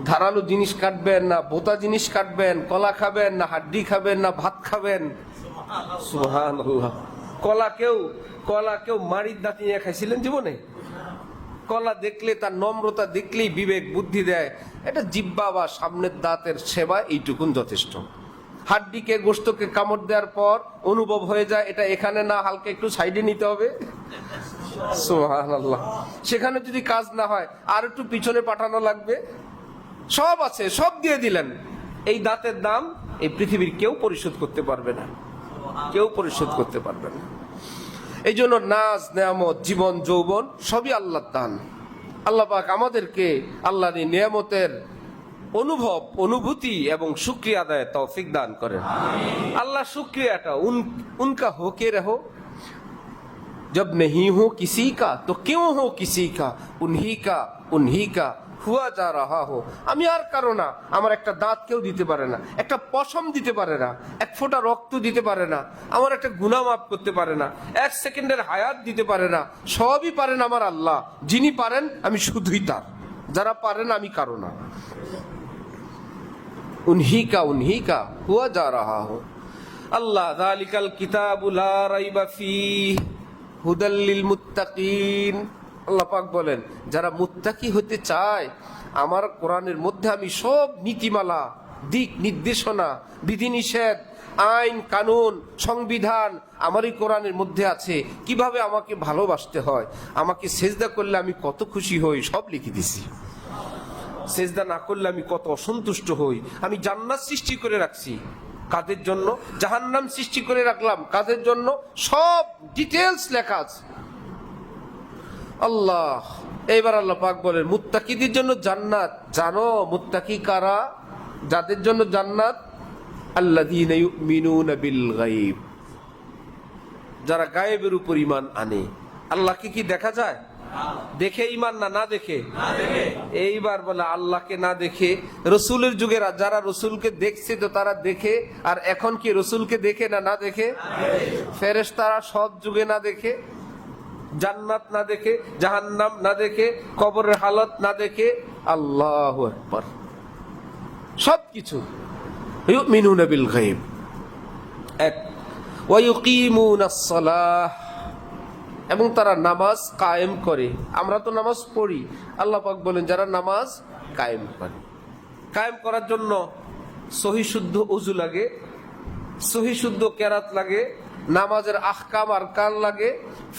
ধারালো জিনিস কাটবেন না বোতা জিনিস কাটবেন, কলা খাবেন না হাড্ডি খাবেন না ভাত খাবেন। সুবহানাল্লাহ। কলা কেউ মাড়ির দাঁত নিয়ে খাইছিলেন জীবনে? কলা দেখলে, তার নম্রতা দেখলেই বিবেক বুদ্ধি দেয়, এটা জিব্বা বা সামনের দাঁতের সেবা, এইটুকুন যথেষ্ট। হাড্ডিকে গোশতকে কামড় দেওয়ার পর অনুভব হয়ে যায় এটা এখানে না, হালকা একটু সাইডে নিতে হবে। সুবহানাল্লাহ। সেখানে যদি কাজ না হয় আর একটু পিছনে পাঠানো লাগবে। সব আছে, সব দিয়ে দিলেন। এই দাঁতের দাম এই পৃথিবীর কেউ পরিশোধ করতে পারবে না, কেউ পরিশোধ করতে পারবে না। এই জন্য নাজ নেয়ামত জীবন যৌবন সবই আল্লাহর দান। আল্লাহ পাক আমাদেরকে আল্লাহর নিয়ামতের অনুভূতি এবং শুকরিয়া আদায় তৌফিক দান করেন। আল্লাহ শুকরিয়াটা উনকা হোকে রহো, जब नहीं हो किसी का तो क्यों हो किसी का, उन्हीं का হুয়া যা রাহা হো। আমি আর কারো না, আমার একটা দাঁত কেউ দিতে পারে না, একটা পশম দিতে পারে না, 1 ফোঁটা রক্ত দিতে পারে না, আমার একটা গুনাহ মাফ করতে পারে না, 1 সেকেন্ডের হায়াত দিতে পারে না। সবই পারেন আমার আল্লাহ। যিনি পারেন আমি শুধুই তার, যারা পারেন আমি কারো না। উনহি কা হুয়া যা রাহা হো। আল্লাহ যালিকাল কিতাবু লা রাইবা ফীহ হুদাল লিল মুত্তাকিন। আল্লাহ পাক বলেন যারা মুত্তাকি হতে চায়, আমার কোরআনের মধ্যে আমি সব নীতিমালা, দিক নির্দেশনা, বিধিনিষেধ, আইন কানুন, সংবিধান আমার এই কোরআনের মধ্যে আছে। কিভাবে আমাকে ভালোবাসতে হয়, আমাকে সেজদা করলে আমি কত খুশি হই, সব লিখে দিছি। সেজদা না করলে আমি কত অসন্তুষ্ট হই। আমি জান্নাত সৃষ্টি করে রাখছি, কাদের জন্য? জাহান্নাম সৃষ্টি করে রাখলাম, কাদের জন্য? সব ডিটেলস লেখা আছে। আল্লাহ এইবার আল্লাহ পাক বলেন মুত্তাকিদের জন্য জান্নাত। জানো মুত্তাকি কারা? যাদের জন্য জান্নাত, আল্লাযীনা ইউমিনুনা বিল গায়ব, যারা গায়েবের উপর ঈমান আনে। আল্লাহকে কি দেখা যায়? দেখে ঈমান না দেখে? এইবার বলে আল্লাহকে না দেখে, রসুলের যুগের যারা রসুলকে দেখছে তো তারা দেখে, আর এখন কি রসুলকে দেখে না দেখে? ফেরেশতারা সব যুগে না দেখে, জান্নাত না দেখে, জাহান্নাম না দেখে, কবরের হালত না দেখে। আল্লাহু আকবার। সবকিছু ইউমিনুনা বিল গায়ব। এক ওয়া ইউকিমুনাস সালাহ, এবং তারা নামাজ কায়েম করে। আমরা তো নামাজ পড়ি, আল্লাহ পাক বলেন যারা নামাজ কায়েম করে। কায়েম করার জন্য সহি শুদ্ধ ওযু লাগে, সহি শুদ্ধ কেরাত লাগে, নামাজের আহকাম আরকান লাগে,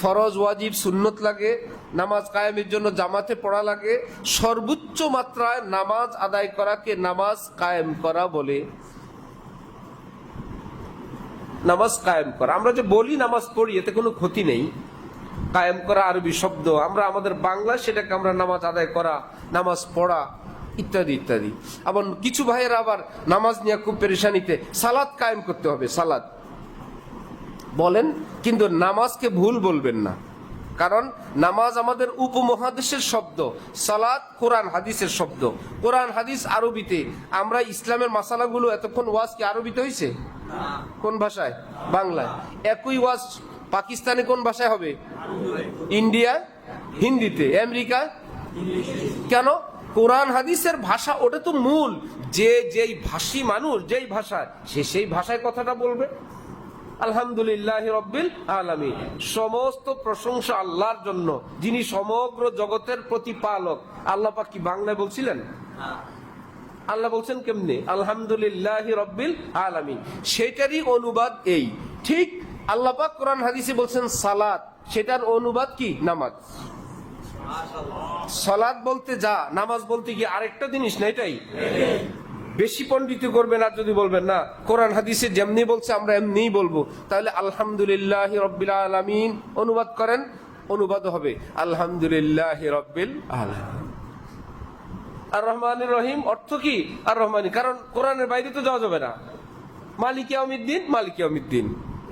ফরজ ওয়াজিব সুন্নত লাগে, নামাজ কায়েমের জন্য জামাতে পড়া লাগে। সর্বোচ্চ মাত্রায় নামাজ আদায় করাকে নামাজ কায়েম করা বলে। নামাজ কায়েম করা, আমরা যে বলি নামাজ পড়ি এতে কোনো ক্ষতি নেই। কায়েম করা আরবি শব্দ, আমরা আমাদের বাংলা সেটাকে আমরা নামাজ আদায় করা, নামাজ পড়া ইত্যাদি ইত্যাদি। আবার কিছু ভাইয়েরা আবার নামাজ নিয়ে খুব পেরেশানিতে, সালাত কায়েম করতে হবে, সালাত বলেন, কিন্তু নামাজকে ভুল বলবেন না। কারণ নামাজ আমাদের উপমহাদেশের শব্দ, সালাত কোরআন হাদিসের শব্দ। কোরআন হাদিস আরবিতে। আমরা ইসলামের মাসালাগুলো এতক্ষণ ওয়াজ কি আরবিতে হয়েছে? কোন ভাষায়? বাংলায়। একই ওয়াজ পাকিস্তানে কোন ভাষায় হবে? ইন্ডিয়া হিন্দিতে, আমেরিকা কেন? কোরআন হাদিসের ভাষা ওটা তো মূল। যেই ভাষী মানুষ যেই ভাষায়, সে সেই ভাষায় কথাটা বলবে। আলহামদুলিল্লাহ রব্বিল আলামিন, সমস্ত প্রশংসা আল্লাহর জন্য, যিনি সমগ্র জগতের প্রতিপালক। আল্লাহ পাক কি বাংলায় বলছিলেন? আল্লাহ বলছেন কেমনে? আলহামদুলিল্লাহ রব্বিল আলামিন। সেটারই অনুবাদ এই। ঠিক আল্লাহ পাক কোরআন হাদিসে বলছেন সালাত, সেটার অনুবাদ কি? নামাজ। সালাত বলতে যা, নামাজ বলতে কি আরেকটা জিনিস না? এটাই। বেশি পণ্ডিত করবেন আর যদি বলবেন না কোরআন হাদিসে যেমনি বলছে আমরা এমনিই বলবো, তাহলে আলহামদুলিল্লাহ রব্বিল আলামিন অনুবাদ করেন, অনুবাদ হবে আলহামদুলিল্লাহ রব্বিল আলামিন। আর রহমানির রহিম অর্থ কি? আর রহমানি, কারণ কোরআনের বাইরে তো যাওয়া যাবে না। মালিক ইয়াউমিদ্দিন, মালিক ইয়াউমিদ্দিন,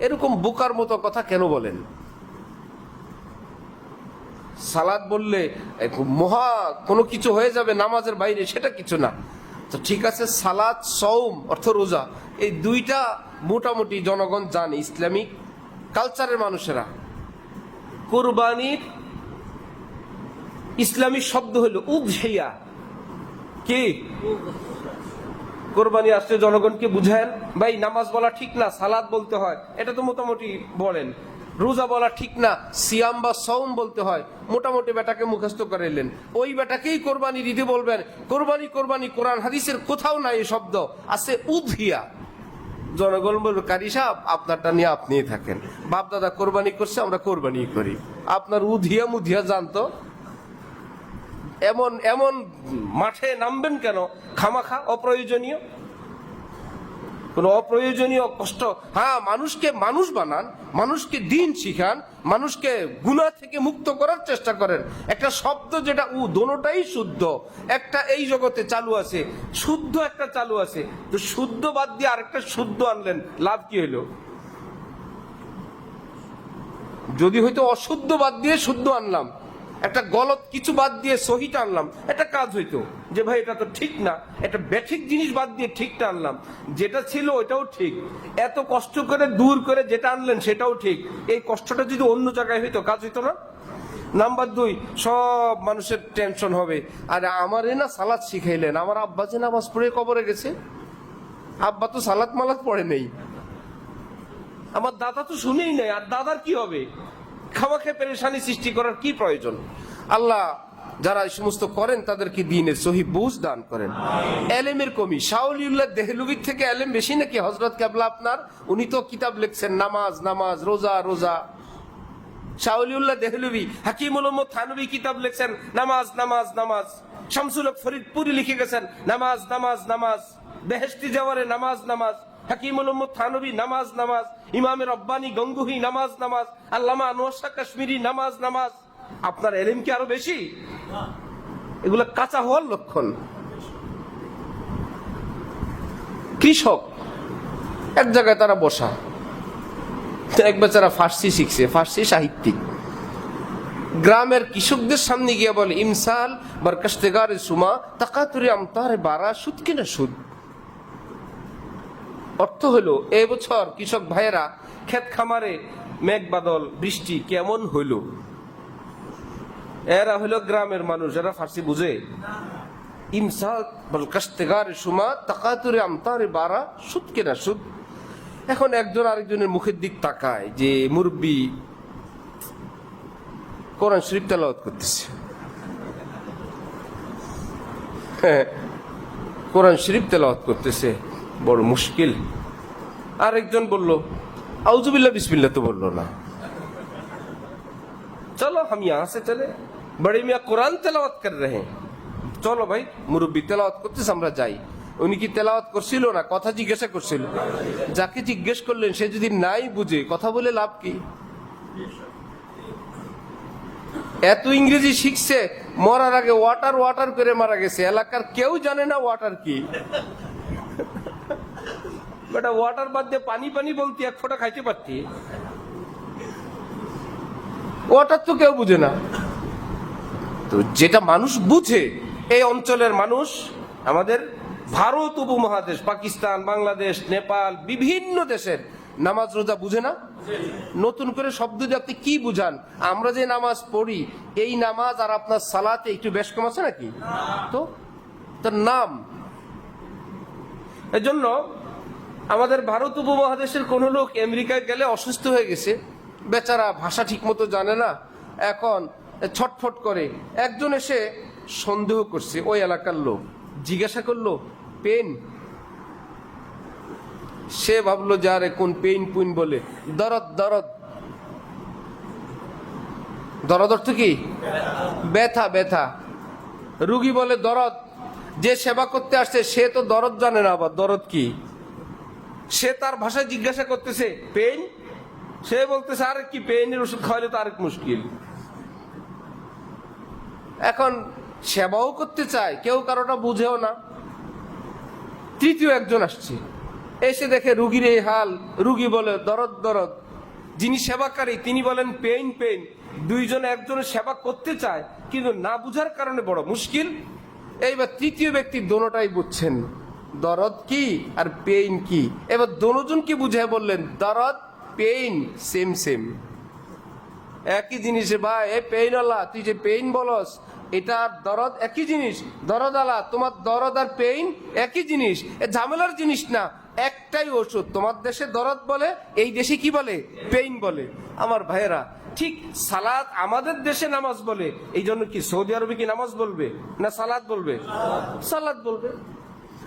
এরকম বোকার মতো কথা কেন বলেন? সালাত বললে মহা কোনো কিছু হয়ে যাবে নামাজের বাইরে, সেটা কিছু না। তো ঠিক আছে, সালাত সওম অর্থ রোজা, এই দুইটা মোটামুটি জনগণ জানে, ইসলামিক কালচারের মানুষেরা। কুরবানির ইসলামী শব্দ হলো উযহিয়া। কি কোরবানি আসলে জনগণকে বুঝায়েন, ভাই নামাজ বলা ঠিক না, সালাত বলতে হয়, এটা তো মোটামুটি বলেন। রোজা বলা ঠিক না, সিয়াম বা সওম বলতে হয়, মোটামুটি বেটাকে মুখস্থ করে এলেন। ওই বেটাকেই কোরবানি দিতে বলবেন। কোরবানি কোরবানি কোরআন হাদিসের কোথাও নাই এই শব্দ, আছে উযহিয়া। জনগণ বলবে কারি সাহেব আপনারটা নিয়ে আপনিই থাকেন, বাপ দাদা কোরবানি করছে আমরা কোরবানি করি, আপনার উধিয়া মুধিয়া জানতো। এমন এমন মাঠে নামবেন কেন খামাখা? অপ্রয়োজনীয় কোন অপ্রয়োজনীয় কষ্ট। হ্যাঁ, মানুষকে মানুষ বানান, মানুষকে দিন শিখান, মানুষকে গুনাহ থেকে মুক্ত করার চেষ্টা করেন। একটা শব্দ যেটা দোনোটাই শুদ্ধ, একটা এই জগতে চালু আছে, শুদ্ধ একটা চালু আছে, তো শুদ্ধ বাদ দিয়ে আরেকটা শুদ্ধ আনলেন, লাভ কি হইলো? যদি হয়তো অশুদ্ধ বাদ দিয়ে শুদ্ধ আনলাম, একটা গলত কিছু বাদ দিয়ে সহিটা আনলাম, একটা কাজ হইতো যে ভাই এটা তো ঠিক না, একটা ব্যাঠিক জিনিস বাদ দিয়ে ঠিকটা আনলাম, যেটা ছিল ওটাও ঠিক, এত কষ্ট করে দূর করে যেটা আনলেন সেটাও ঠিক। এই কষ্টটা যদি অন্য জায়গায় হইতো কাজ হইতো না? নাম্বার 2, সব মানুষের টেনশন হবে, আরে আমারে না সালাত শিখাইলেন, আমার আব্বা যে নামাজ পড়ে কবরে গেছে, আব্বা তো সালাত মালাত পড়ে নেই, আমার দাদা তো শুনেই নাই, আর দাদার কি হবে? খামাখে পেরেশানি সৃষ্টি করার কি প্রয়োজন? আল্লাহ যারা এই সমস্ত করেন তাদেরকে দ্বীনের সহি বুঝ দান করেন। এলেমের কমি, শাহ ওলিউল্লাহ দেহলভির থেকে এলেম বেশি নাকি হযরত কেবলা আপনার? উনি তো কিতাব লিখছেন নামাজ নামাজ, রোজা রোজা। শাহ ওলিউল্লাহ দেহলভি, হাকিমুল উম্মত থানভী কিতাব লিখছেন নামাজ নামাজ নামাজ। শামসুল হক ফরিদপুরি লিখে গেছেন নামাজ নামাজ নামাজ। বেহেশতি জাওয়ারে নামাজ নামাজ। হাকিমুল উম্মত থানভী নামাজ নামাজ। ইমামে রব্বানি গঙ্গুহি নামাজ নামাজ। আল্লামা আনোয়ার শাহ কাশ্মীরি নামাজ নামাজ। আপনার এলেম কি আরো বেশি? এগুলো কাঁচা হওয়ার লক্ষণ। কৃষক এক জায়গায় তারা বসা, এক বেচারা ফার্সি শিখছে, ফার্সি সাহিত্যিক, গ্রামের কৃষকদের সামনে গিয়ে বলে ইমসাল বরকশতেগারে সুমা তাকাতুরি আমতারে বারা, সুদ কিনা সুদ। অর্থ হলো এই বছর কৃষক ভাইয়েরা ক্ষেত খামারে মেঘ বাদল বৃষ্টি কেমন হইল। এরা হলো গ্রামের মানুষ, এরা ফার্সি বুঝে। ইমসাল বরকশতেগারে সুমা তাকাতুরি আমতারে বারা, সুদ কিনা সুদ। এখন একজন আরেকজনের মুখের দিক তাকায় যে মুরব্বী কোরআন শরীফ তেলাওয়াত করতেছে, কোরআন শরীফ তেলাওয়াত করতেছে, বড় মুশকিল। আরেকজন বলল আউযুবিল্লাহ বিসমিল্লাহ তো বললো না, চলো हम यहाँ से चले, बड़े मियाँ कुरान तेलावत कर रहे हैं, চলো ভাই মুরব্বী তেলাওয়াত করতেছে আমরা যাই। উনি কি তেলাওয়াত করছিল না? কথা জিজ্ঞাসা করছিল। যাকে জিজ্ঞেস করলেন সে যদি নাই বুঝে কথা বলে লাভ কি? এত ইংরেজি শিখছে, মরার আগে ওয়াটার ওয়াটার করে মারা গেছে, এলাকার কেউ জানে না ওয়াটার কি। বেটা ওয়াটার বাদ দিয়ে পানি পানি বলতি, এক ফোঁটা খাইতে পারতি। ওটা তো কেউ বুঝে না। তো যেটা মানুষ বুঝে, এই অঞ্চলের মানুষ, আমাদের ভারত উপমহাদেশ, পাকিস্তান, বাংলাদেশ, নেপাল, বিভিন্ন দেশের নামাজ রোজা বুঝে না। নতুন করে শব্দ দিয়ে আপনি কি বুঝান? আমরা যে নামাজ পড়ি, এই নামাজ আর আপনার সালাতে একটু বেশ কম আছে নাকি? তো তার নাম। এজন্য আমাদের ভারত উপমহাদেশের কোন লোক আমেরিকায় গেলে অসুস্থ হয়ে গেছে, বেচারা ভাষা ঠিক মতো জানে না, এখন ছটফট করে। একজন এসে সন্দেহ করছে, ওই এলাকার লোক জিজ্ঞাসা করলো পেন। সে ভাবলো যে আরে কোন পেইন পুইন বলে, দরদ। দরদ দরদ অর্থ কি? ব্যথা। ব্যথা। রুগী বলে দরদ। যে সেবা করতে আসছে সে তো দরদ জানে না, আবার দরদ কি? সে তার ভাষায় জিজ্ঞাসা করতেছে পেইন, সে বলতেছে আর কি, পেইনের ওষুধ খাওয়ালে তো আরেক মুশকিল। এখন সেবাও করতে চায়, কেউ কারোটা বুঝেও না। তৃতীয় একজন আসছে, এসে দেখে রুগীর এই হাল, রুগী বলে দরদ দরদ। যিনি সেবাকারী তিনি বলেন পেইন পেইন। দুইজন একজনের সেবা করতে চায় কিন্তু না বুঝার কারণে বড় মুশকিল। এইবার তৃতীয় ব্যক্তি দোনোটাই বুঝছেন, দরদ কি আর পেইন কি। এবার দোনোজনকে বুঝায় বললেন দরদ পেইন সেম সেম, একই জিনিস। ভাই এই পেইন আলা, তুই যে পেইন বলস, এটা আর দরদ একই জিনিস। দরদ আলা, তোমার দরদ আর পেইন একই জিনিস, এ ঝামেলার জিনিস না, একটাই ওষুধ। তোমার দেশে দরদ বলে, এই দেশে কি বলে? পেইন বলে। আমার ভাইয়েরা, ঠিক সালাত আমাদের দেশে নামাজ বলে, এই জন্য কি সৌদি আরবে কি নামাজ বলবে না সালাত বলবে? সালাত বলবে।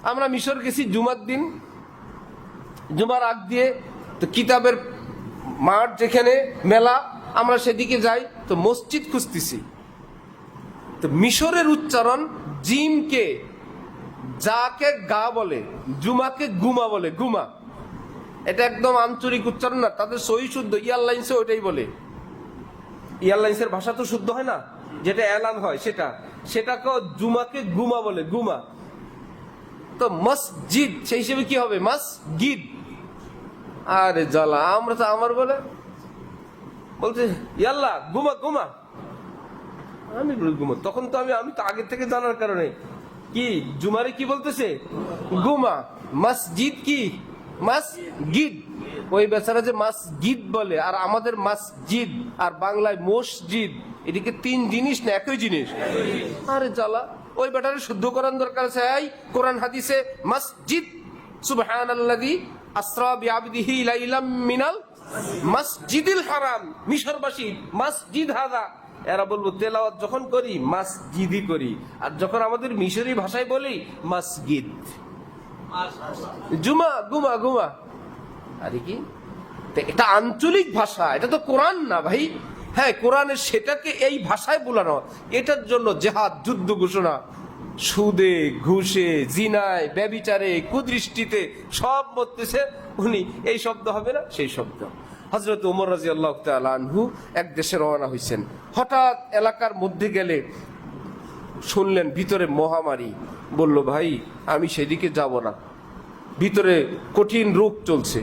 আমরা মিশর গেছি জুমার দিন, জুমার আগ দিয়ে, তো কিতাবের মাঠ যেখানে মেলা, আমরা সেদিকে যাই, তো মসজিদ খুঁজতেছি। তো মিশরের উচ্চারণ জিমকে যাকে গা বলে, জুমাকে গুমা বলে, গুমা। এটা একদম আঞ্চলিক উচ্চারণ না, তাদের সহি শুদ্ধ এয়ারলাইন্সে ওইটাই বলে। এয়ারলাইন্সের ভাষা তো শুদ্ধ হয় না, যেটা এলান হয় সেটাকে জুমাকে গুমা বলে, গুমা। তো মসজিদ সেই হিসেবে কি হবে? মসজিদ। আরে জ্বালা, আমরা তো আমার বলে বলছে ইয়াল্লা গুমা গুমা, আমি গুমা। তখন তো আমি তো আগে থেকে জানার কারণে কি জুমারে কি বলতেছে? গুমা। মসজিদ কি? মসজিদ। ওই বেচারা যে মসজিদ বলে, আর আমাদের মসজিদ, আর বাংলায় মসজিদ, এদিকে তিন জিনিস না একই জিনিস। আরে জ্বালা, ওই বেটারে শুদ্ধ করার দরকার আছে। এই কোরআন হাদিসে মসজিদ, সুবহানাল্লাযী আসরা বিআবদিহি লাইলাম মিনাল মসজিদিল হারাম, মিশরবাসী মসজিদ হাদা। এরা বলবো তেলাওয়াত যখন করি মসজিদই করি, আর যখন আমাদের মিশরি ভাষায় বলি মসজিদ। জুমা গুমা গুমা। আরে কি, এটা আঞ্চলিক ভাষা, এটা তো কোরআন না ভাই। হ্যাঁ, কোরআনের সেটাকে এই ভাষায় বলানো, এটার জন্য জেহাদ, যুদ্ধ ঘোষণা। সুদে, ঘুষে, জিনায়, ব্যভিচারে, কুদৃষ্টিতে সব বলতেছে উনি, এই শব্দ হবে না সেই শব্দ। হযরত ওমর রাদিয়াল্লাহু তাআলা আনহু এক দেশে রওনা হয়েছেন, হঠাৎ এলাকার মধ্যে গেলে শুনলেন ভিতরে মহামারী। বলল ভাই আমি সেদিকে যাব না, ভিতরে কঠিন রোগ চলছে।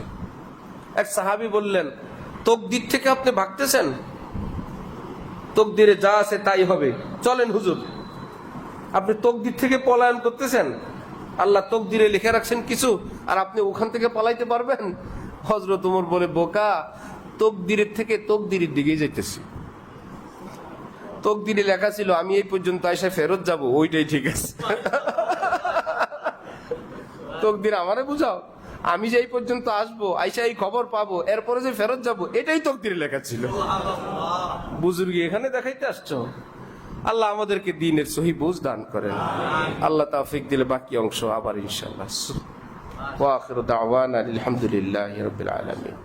এক সাহাবী বললেন তকদির থেকে আপনি ভাগতেছেন? তকদিরে যা আছে তাই হবে, চলেন হুজুর। আপনি তকদির থেকে পলায়ন করতেছেন? আল্লাহ তকদিরে লিখে রাখছেন কিছু, আর আপনি ওখান থেকে পালাইতে পারবেন? হযরত ওমর বলে বোকা, তকদিরের থেকে তকদিরের দিকেই যাইতেছি। তকদিরে লেখা ছিল আমি এই পর্যন্ত আইসা ফেরত যাব, ওইটাই ঠিক আছে। তকদির আমারে বুঝাও, আমি যে এই পর্যন্ত আসবো, আইসা এই খবর পাবো, এরপরে যে ফেরত যাব, এটাই তকদিরে লেখা ছিল। বুজুর্গি এখানে দেখাইতে আসছো? আল্লাহ আমাদেরকে দ্বীনের সহি বুঝ দান করেন। আল্লাহ তাওফিক দিলে বাকি অংশ আবার ইনশাআল্লাহ। ওয়া আখিরু দাওয়ানা আলহামদুলিল্লাহি রাব্বিল আলামিন।